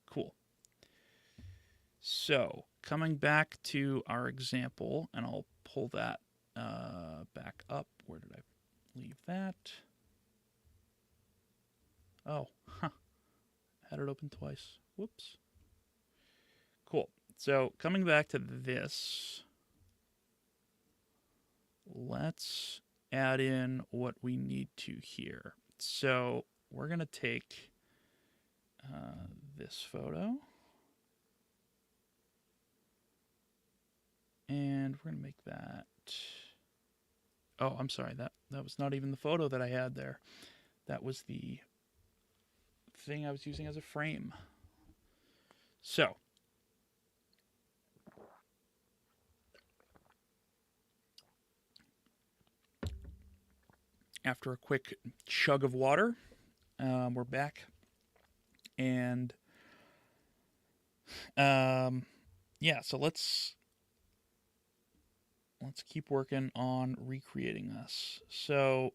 S1: Cool. So coming back to our example, and I'll pull that back up. Where did I leave that? Oh, huh. Had it open twice. Whoops. Cool. So coming back to this, let's add in what we need to here. So we're going to take this photo, and we're going to make that. Oh, I'm sorry. That was not even the photo that I had there. That was the thing I was using as a frame. So after a quick chug of water, we're back, and yeah, so let's keep working on recreating this. So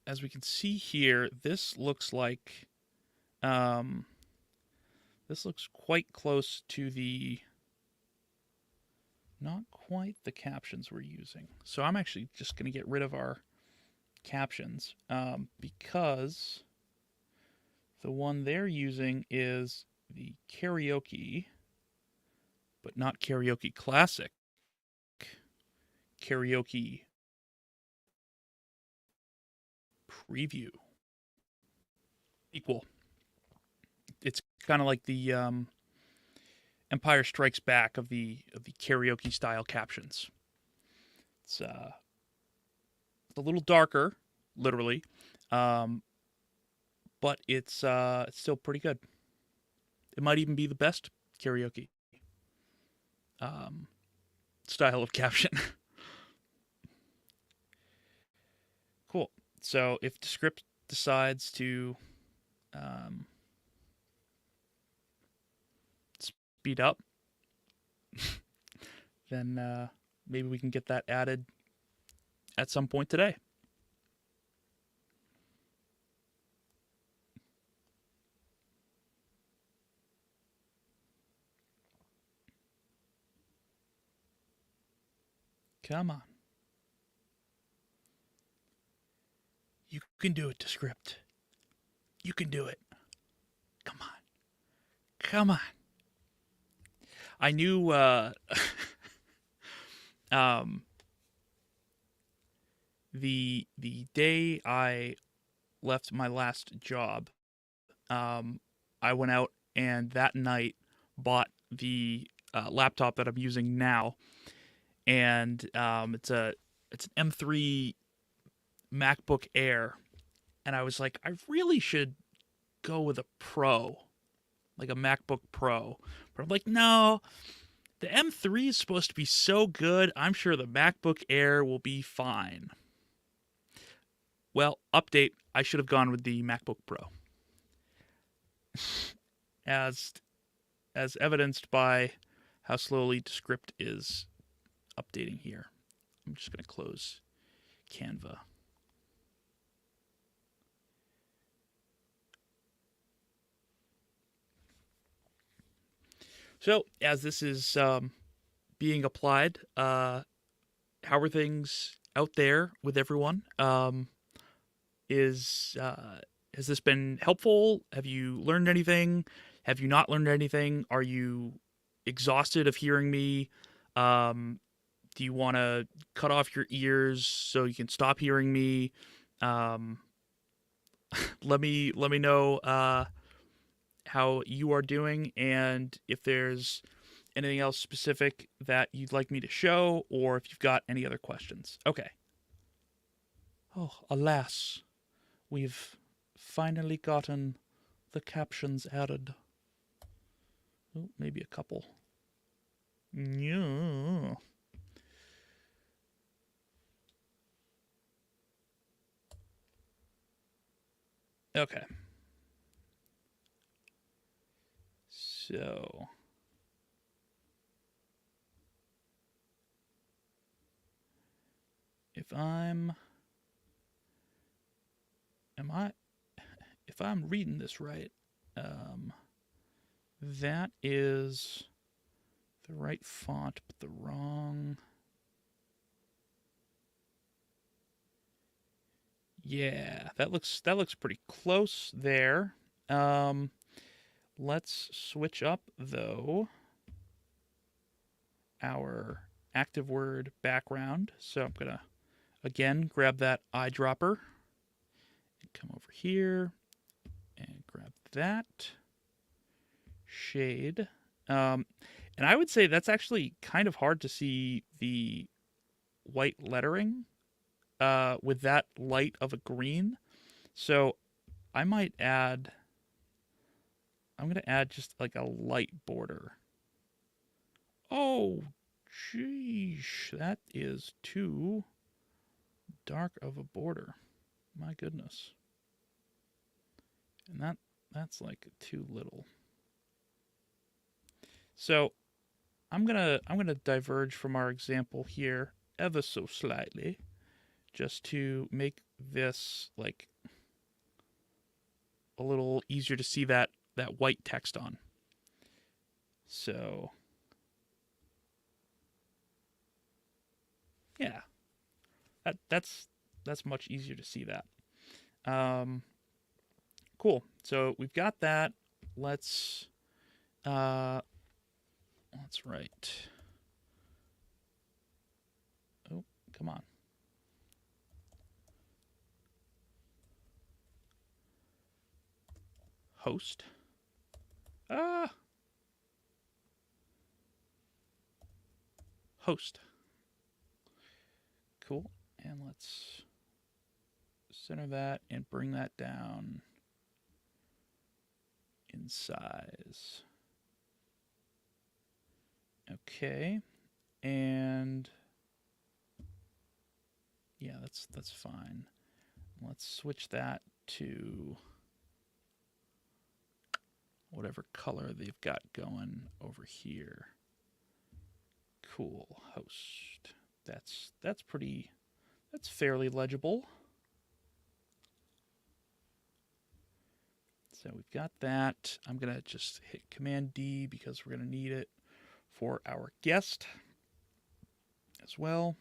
S1: as we can see here, this looks like this looks quite close to the, not quite the captions we're using. So I'm actually just going to get rid of our captions because the one they're using is the karaoke, but not karaoke classic. Karaoke preview. Equal. It's kind of like the Empire Strikes Back of the karaoke style captions. It's a little darker, literally, but it's still pretty good. It might even be the best karaoke style of caption. Cool. So if Descript decides to speed up, then maybe we can get that added at some point today. Come on. You can do it, Descript. You can do it. Come on. Come on. I knew um, the day I left my last job, um, I went out and that night bought the laptop that I'm using now, and it's an M3 MacBook Air, and I was like, I really should go with a Pro, like a MacBook Pro, but I'm like, no, the M3 is supposed to be so good. I'm sure the MacBook Air will be fine. Well, update. I should have gone with the MacBook Pro, as as evidenced by how slowly Descript is updating here. I'm just going to close Canva. So, as this is being applied, how are things out there with everyone? Is Has this been helpful? Have you learned anything? Have you not learned anything? Are you exhausted of hearing me? Um, do you want to cut off your ears so you can stop hearing me? Um, let me know how you are doing, and if there's anything else specific that you'd like me to show, or if you've got any other questions. Okay. Oh, alas, we've finally gotten the captions added. Oh, maybe a couple. Yeah. Okay. So, if I'm am I if I'm reading this right, um that is the right font but the wrong. Yeah, that looks pretty close there. Um let's switch up though our active word background. So I'm going to again grab that eyedropper and come over here and grab that shade. And I would say that's actually kind of hard to see the white lettering with that light of a green. So I might add, I'm going to add just like a light border. Oh, geez, that is too dark of a border. My goodness. And that's like too little. So I'm gonna diverge from our example here ever so slightly, just to make this like a little easier to see that white text on. So yeah, that's much easier to see that. Um, cool. So we've got that. Let's uh, let's write. Oh, come on. Host. Ah, host. Cool. And let's center that and bring that down in size. Okay. And yeah, that's fine. Let's switch that to whatever color they've got going over here. Cool. Host. That's pretty, that's fairly legible. So we've got that. I'm going to just hit Command D because we're going to need it for our guest as well.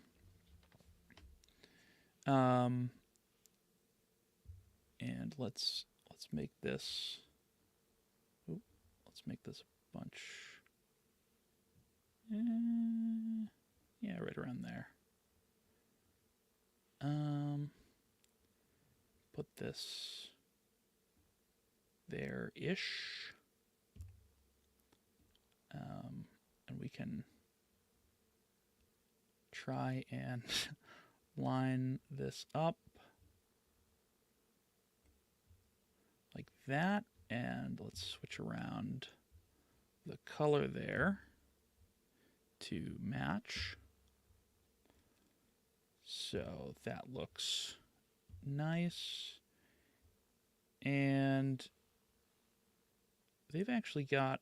S1: And let's make this. Let's make this a bunch Yeah, right around there. Put this there-ish. And we can try and line this up like that. And let's switch around the color there to match. So that looks nice. And they've actually got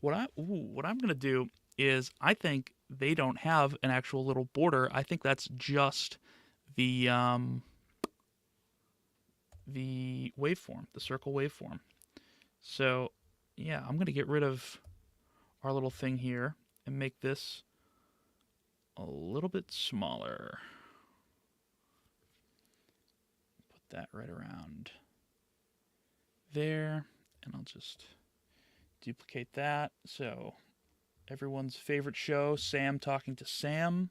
S1: what I'm going to do is I think they don't have an actual little border. I think that's just the waveform, the circle waveform. So, yeah, I'm going to get rid of our little thing here and make this a little bit smaller. Put that right around there, and I'll just duplicate that. So, everyone's favorite show, Sam talking to Sam.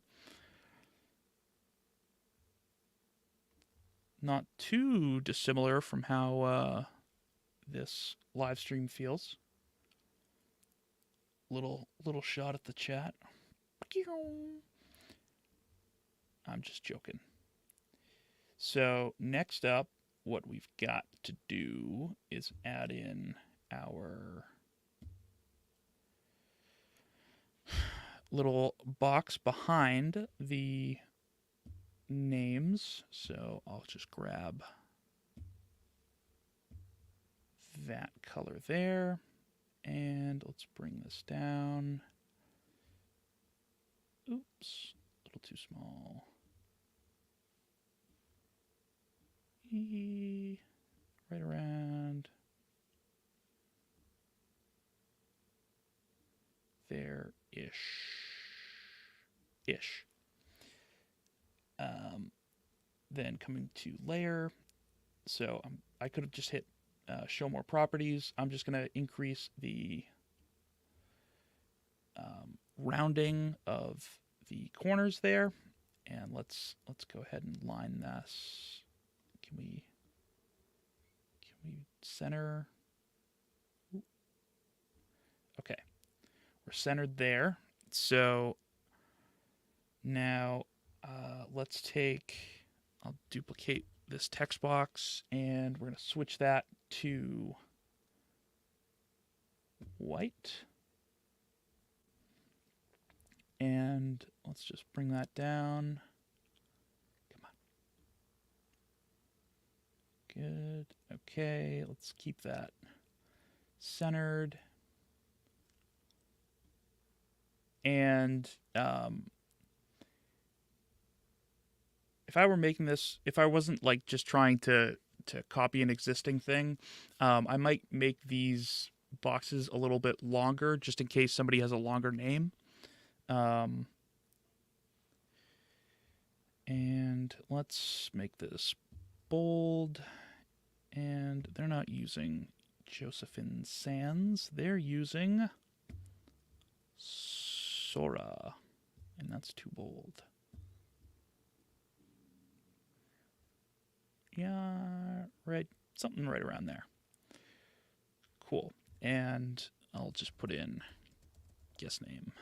S1: Not too dissimilar from how this live stream feels. Little shot at the chat. I'm just joking. So next up, what we've got to do is add in our little box behind the names. So I'll just grab that color there, and let's bring this down. Oops, a little too small. Right around there-ish. Then coming to layer. So I could have just hit show more properties. I'm just going to increase the rounding of the corners there, and let's go ahead and line this. Can we center? Okay, we're centered there. So now let's take. I'll duplicate this text box, and we're going to switch that to white. And let's just bring that down. Come on. Good. Okay, let's keep that centered. And if I were making this, if I wasn't like just trying to copy an existing thing, I might make these boxes a little bit longer just in case somebody has a longer name. And let's make this bold. And they're not using Josephine Sands. They're using Sora. And that's too bold. Yeah, right. Something right around there. Cool. And I'll just put in guest name.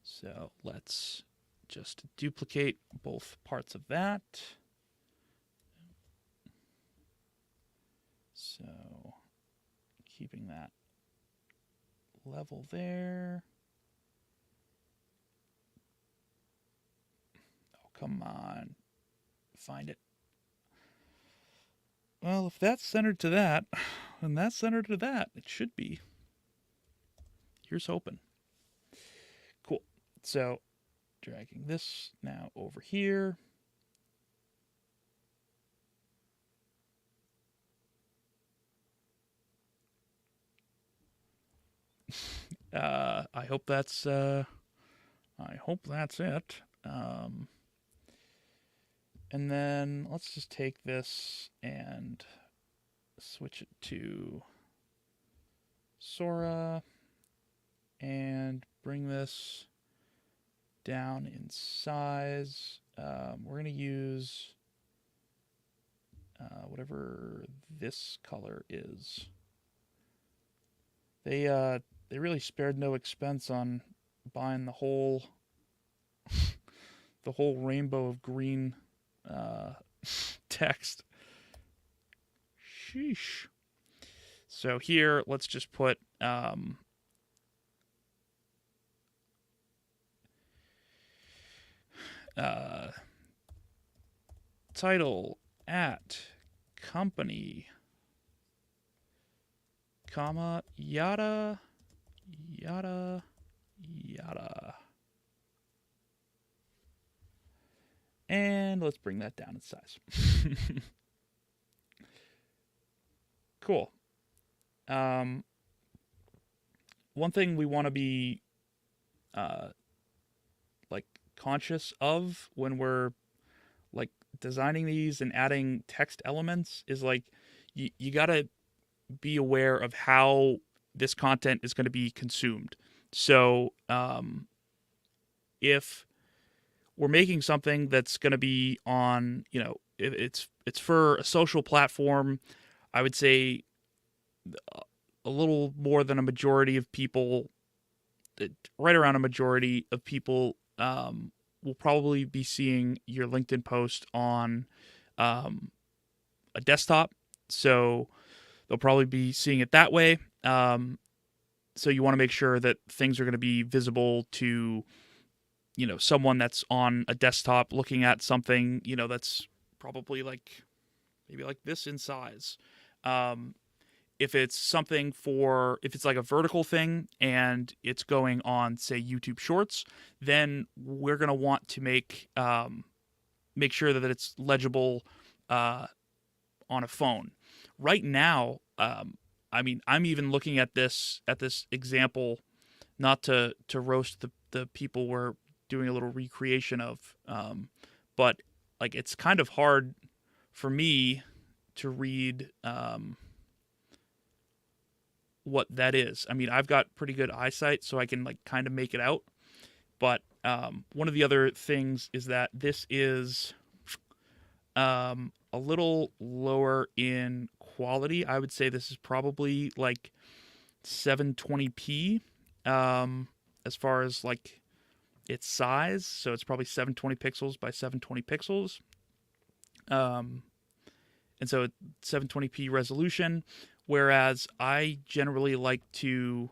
S1: So let's just duplicate both parts of that. So keeping that level there. Oh, come on. Find it. Well, if that's centered to that, and that's centered to that, it should be. Here's hoping. Cool. So dragging this now over here. I hope that's it. And then let's just take this and switch it to Sora and bring this down in size. We're going to use whatever this color is. They really spared no expense on buying the whole rainbow of green text. Sheesh. So here, let's just put title at company, comma, yada, yada, yada. And let's bring that down in size. Cool. One thing we want to be like conscious of when we're like designing these and adding text elements is like you got to be aware of how this content is going to be consumed. So if we're making something that's going to be on, it's for a social platform, I would say a little more than a majority of people, right around a majority of people, will probably be seeing your LinkedIn post on a desktop. So they'll probably be seeing it that way. So you want to make sure that things are going to be visible to, someone that's on a desktop looking at something, that's probably like maybe like this in size. If it's like a vertical thing and it's going on, say, YouTube Shorts, then we're going to want to make sure that it's legible on a phone. Right now, I'm even looking at this example, not to roast the people we're doing a little recreation of, but like it's kind of hard for me to read what that is. I mean, I've got pretty good eyesight, so I can like kind of make it out. But one of the other things is that this is a little lower in quality. I would say this is probably like 720p as far as like its size. So it's probably 720 pixels by 720 pixels. And so 720p resolution, whereas I generally like to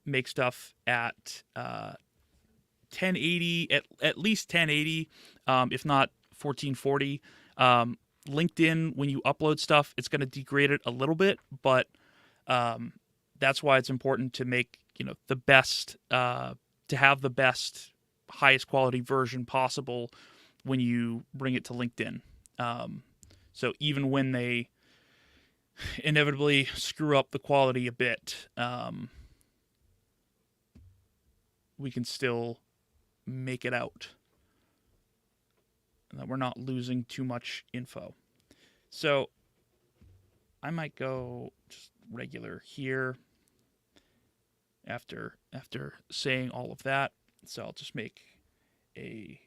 S1: make stuff at 1080, at least 1080, if not 1440. LinkedIn, when you upload stuff, it's going to degrade it a little bit, but that's why it's important to make the best, to have the best, highest quality version possible when you bring it to LinkedIn. So even when they inevitably screw up the quality a bit, we can still make it out, and that we're not losing too much info. So I might go just regular here after saying all of that. So I'll just make a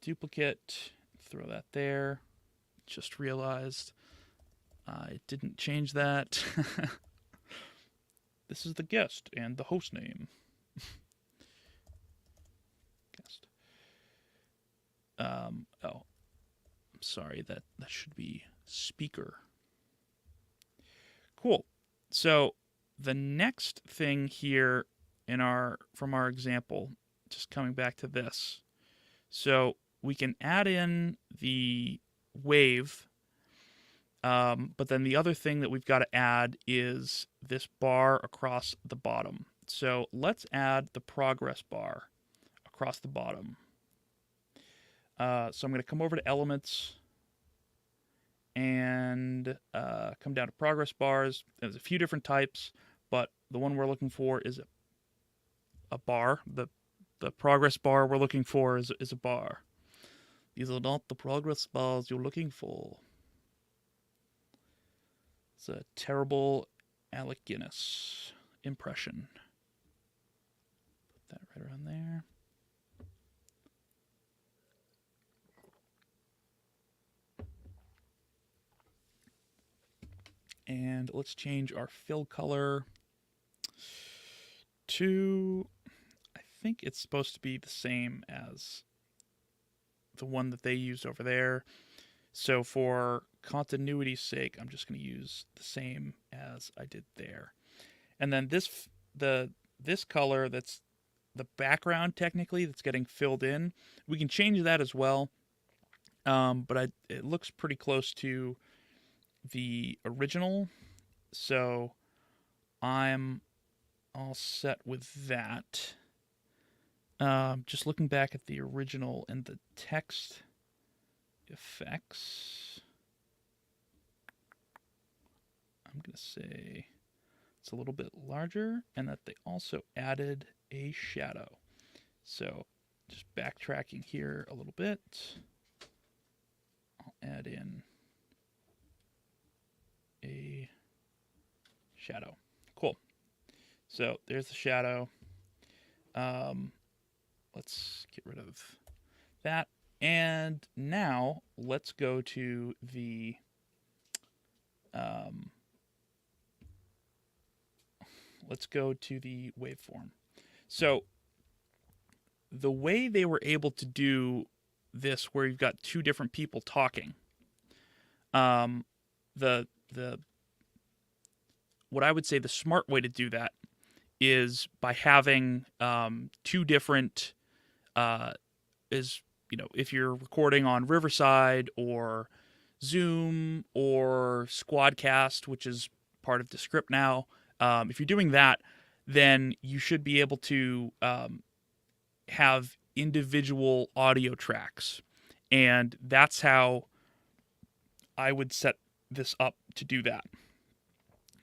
S1: duplicate, throw that there. Just realized I didn't change that. This is the guest and the host name. Guest. I'm sorry, that should be speaker. Cool. So the next thing here from our example, just coming back to this. So we can add in the wave, but then the other thing that we've got to add is this bar across the bottom. So let's add the progress bar across the bottom. So I'm going to come over to elements and come down to progress bars. There's a few different types, but the one we're looking for is a bar. The progress bar we're looking for is a bar. These are not the progress bars you're looking for. It's a terrible Alec Guinness impression. Put that right around there. And let's change our fill color to, I think it's supposed to be the same as the one that they used over there. So for continuity's sake, I'm just going to use the same as I did there. And then this color that's the background technically that's getting filled in, we can change that as well. But it looks pretty close to the original, so I'm all set with that. Just looking back at the original and the text effects, I'm going to say it's a little bit larger and that they also added a shadow. So just backtracking here a little bit, I'll add in a shadow. Cool. So there's the shadow. Let's get rid of that. And now let's go to the waveform. So the way they were able to do this, where you've got two different people talking, the what I would say the smart way to do that is by having two different if you're recording on Riverside or Zoom or Squadcast, which is part of Descript now, if you're doing that, then you should be able to have individual audio tracks. And that's how I would set this up to do that.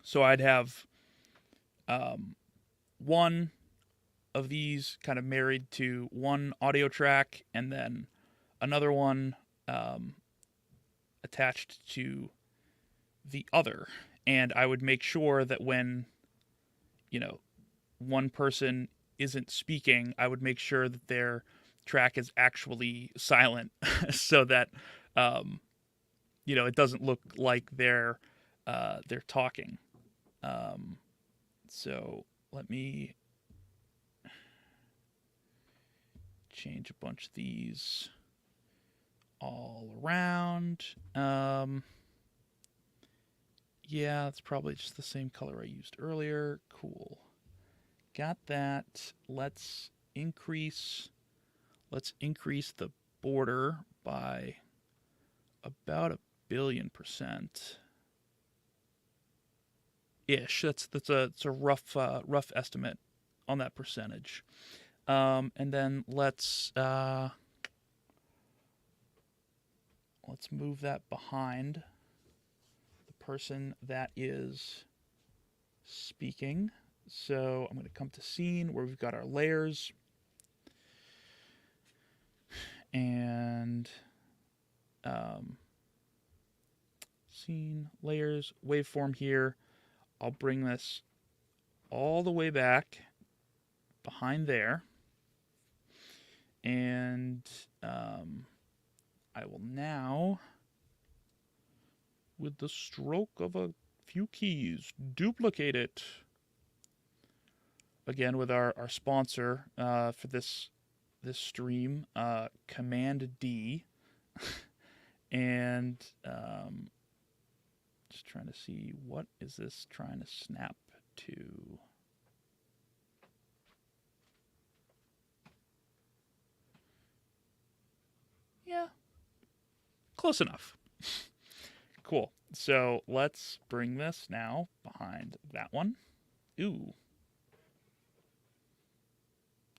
S1: So I'd have one of these kind of married to one audio track, and then another one attached to the other. And I would make sure that when, one person isn't speaking, I would make sure that their track is actually silent so that, it doesn't look like they're talking. So let me change a bunch of these all around. Yeah, it's probably just the same color I used earlier. Cool. Got that. Let's increase the border by about 1,000,000,000%. Ish. That's a rough estimate on that percentage. And then let's move that behind the person that is speaking. So I'm going to come to scene where we've got our layers, and scene, layers, waveform here. I'll bring this all the way back behind there, and I will now, with the stroke of a few keys, duplicate it. Again, with our sponsor for this stream, Command D, and just trying to see what is this trying to snap to. Yeah, close enough. Cool. So let's bring this now behind that one. Ooh.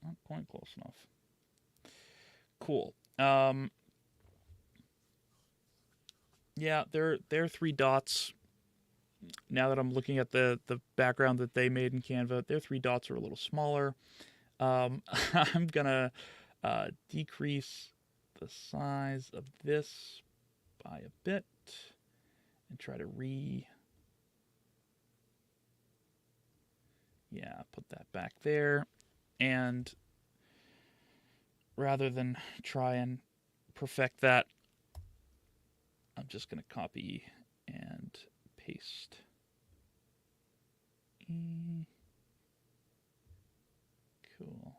S1: Not quite close enough. Cool. Yeah, they're three dots. Now that I'm looking at the background that they made in Canva, their three dots are a little smaller. I'm gonna decrease the size of this by a bit and try to Yeah, put that back there. And rather than try and perfect that, I'm just going to copy and paste. Cool.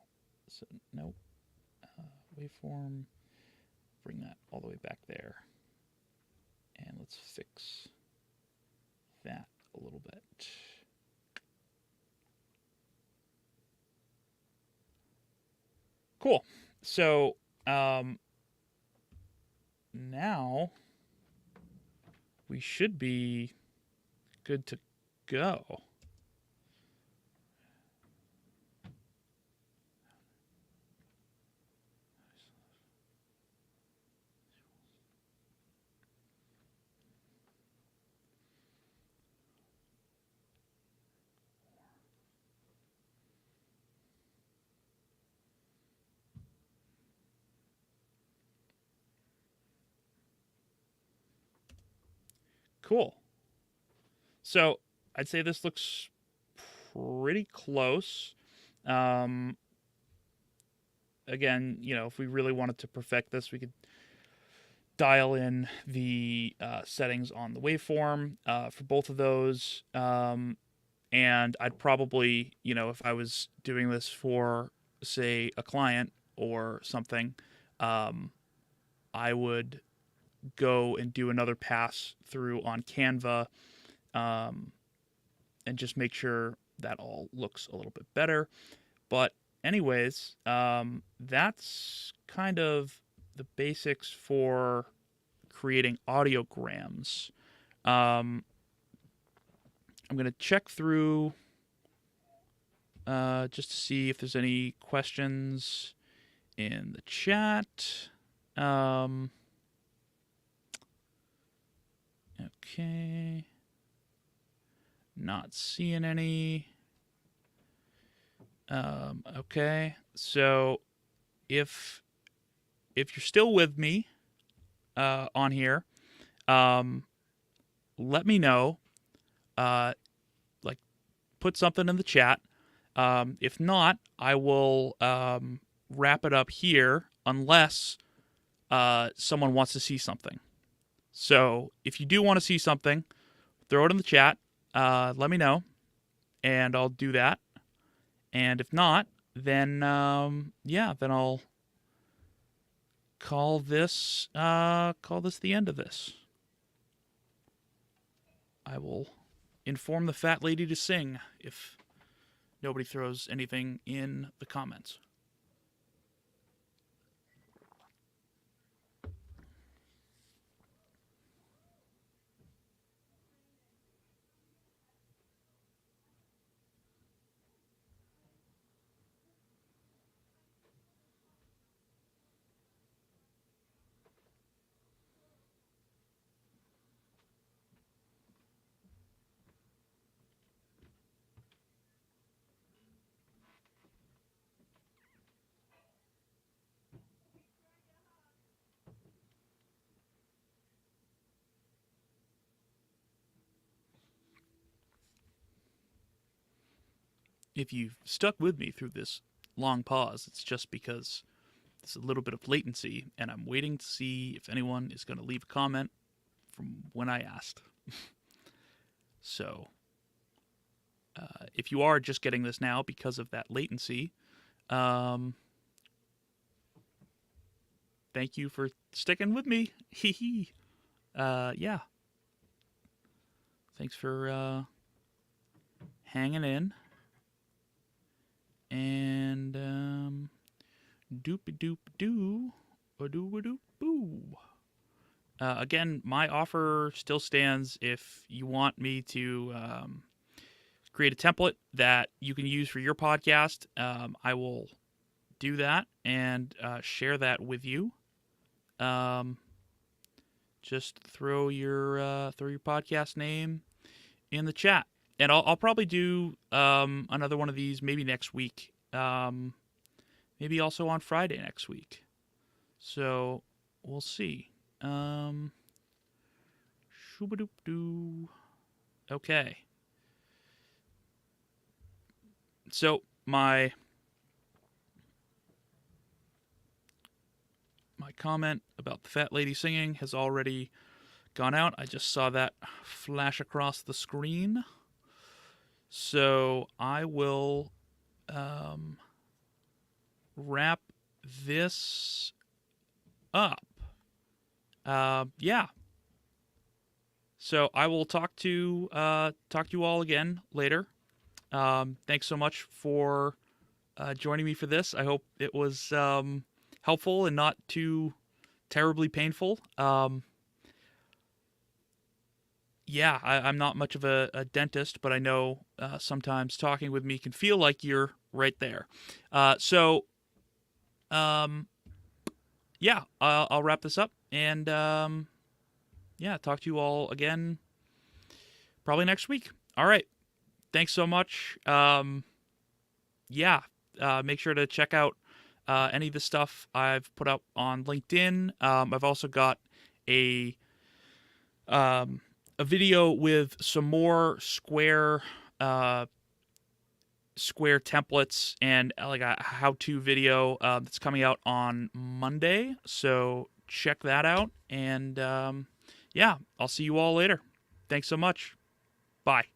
S1: So, nope. Waveform. Bring that all the way back there. And let's fix that a little bit. Cool. So now we should be good to go. Cool. So I'd say this looks pretty close. Again, if we really wanted to perfect this, we could dial in the settings on the waveform for both of those. And I'd probably, if I was doing this for, say, a client or something, I would go and do another pass through on Canva and just make sure that all looks a little bit better. But anyways, that's kind of the basics for creating audiograms. I'm going to check through just to see if there's any questions in the chat. Okay. Not seeing any. Okay. So if you're still with me on here, let me know. Like, put something in the chat. If not, I will wrap it up here unless someone wants to see something. So if you do want to see something, throw it in the chat. Let me know, and I'll do that. And if not, then then I'll call this the end of this. I will inform the fat lady to sing if nobody throws anything in the comments. If you've stuck with me through this long pause, it's just because there's a little bit of latency, and I'm waiting to see if anyone is going to leave a comment from when I asked. So, if you are just getting this now because of that latency, thank you for sticking with me. Yeah. Thanks for hanging in. And doop-a-doop-doo, a-doo-a-doop-boo. Again, my offer still stands if you want me to create a template that you can use for your podcast. I will do that and share that with you. Just throw your podcast name in the chat, and I'll probably do another one of these maybe next week. Maybe also on Friday next week. So we'll see. Shoobadoop-doo. Okay. So my comment about the fat lady singing has already gone out. I just saw that flash across the screen. So I will wrap this up. Yeah. So I will talk to you all again later. Thanks so much for joining me for this. I hope it was helpful and not too terribly painful. Yeah, I'm not much of a dentist, but I know sometimes talking with me can feel like you're right there. So, yeah, I'll wrap this up and yeah, talk to you all again probably next week. All right. Thanks so much. Yeah, make sure to check out any of the stuff I've put up on LinkedIn. I've also got a a video with some more square templates and like a how-to video that's coming out on Monday. So check that out. And yeah, I'll see you all later. Thanks so much. Bye.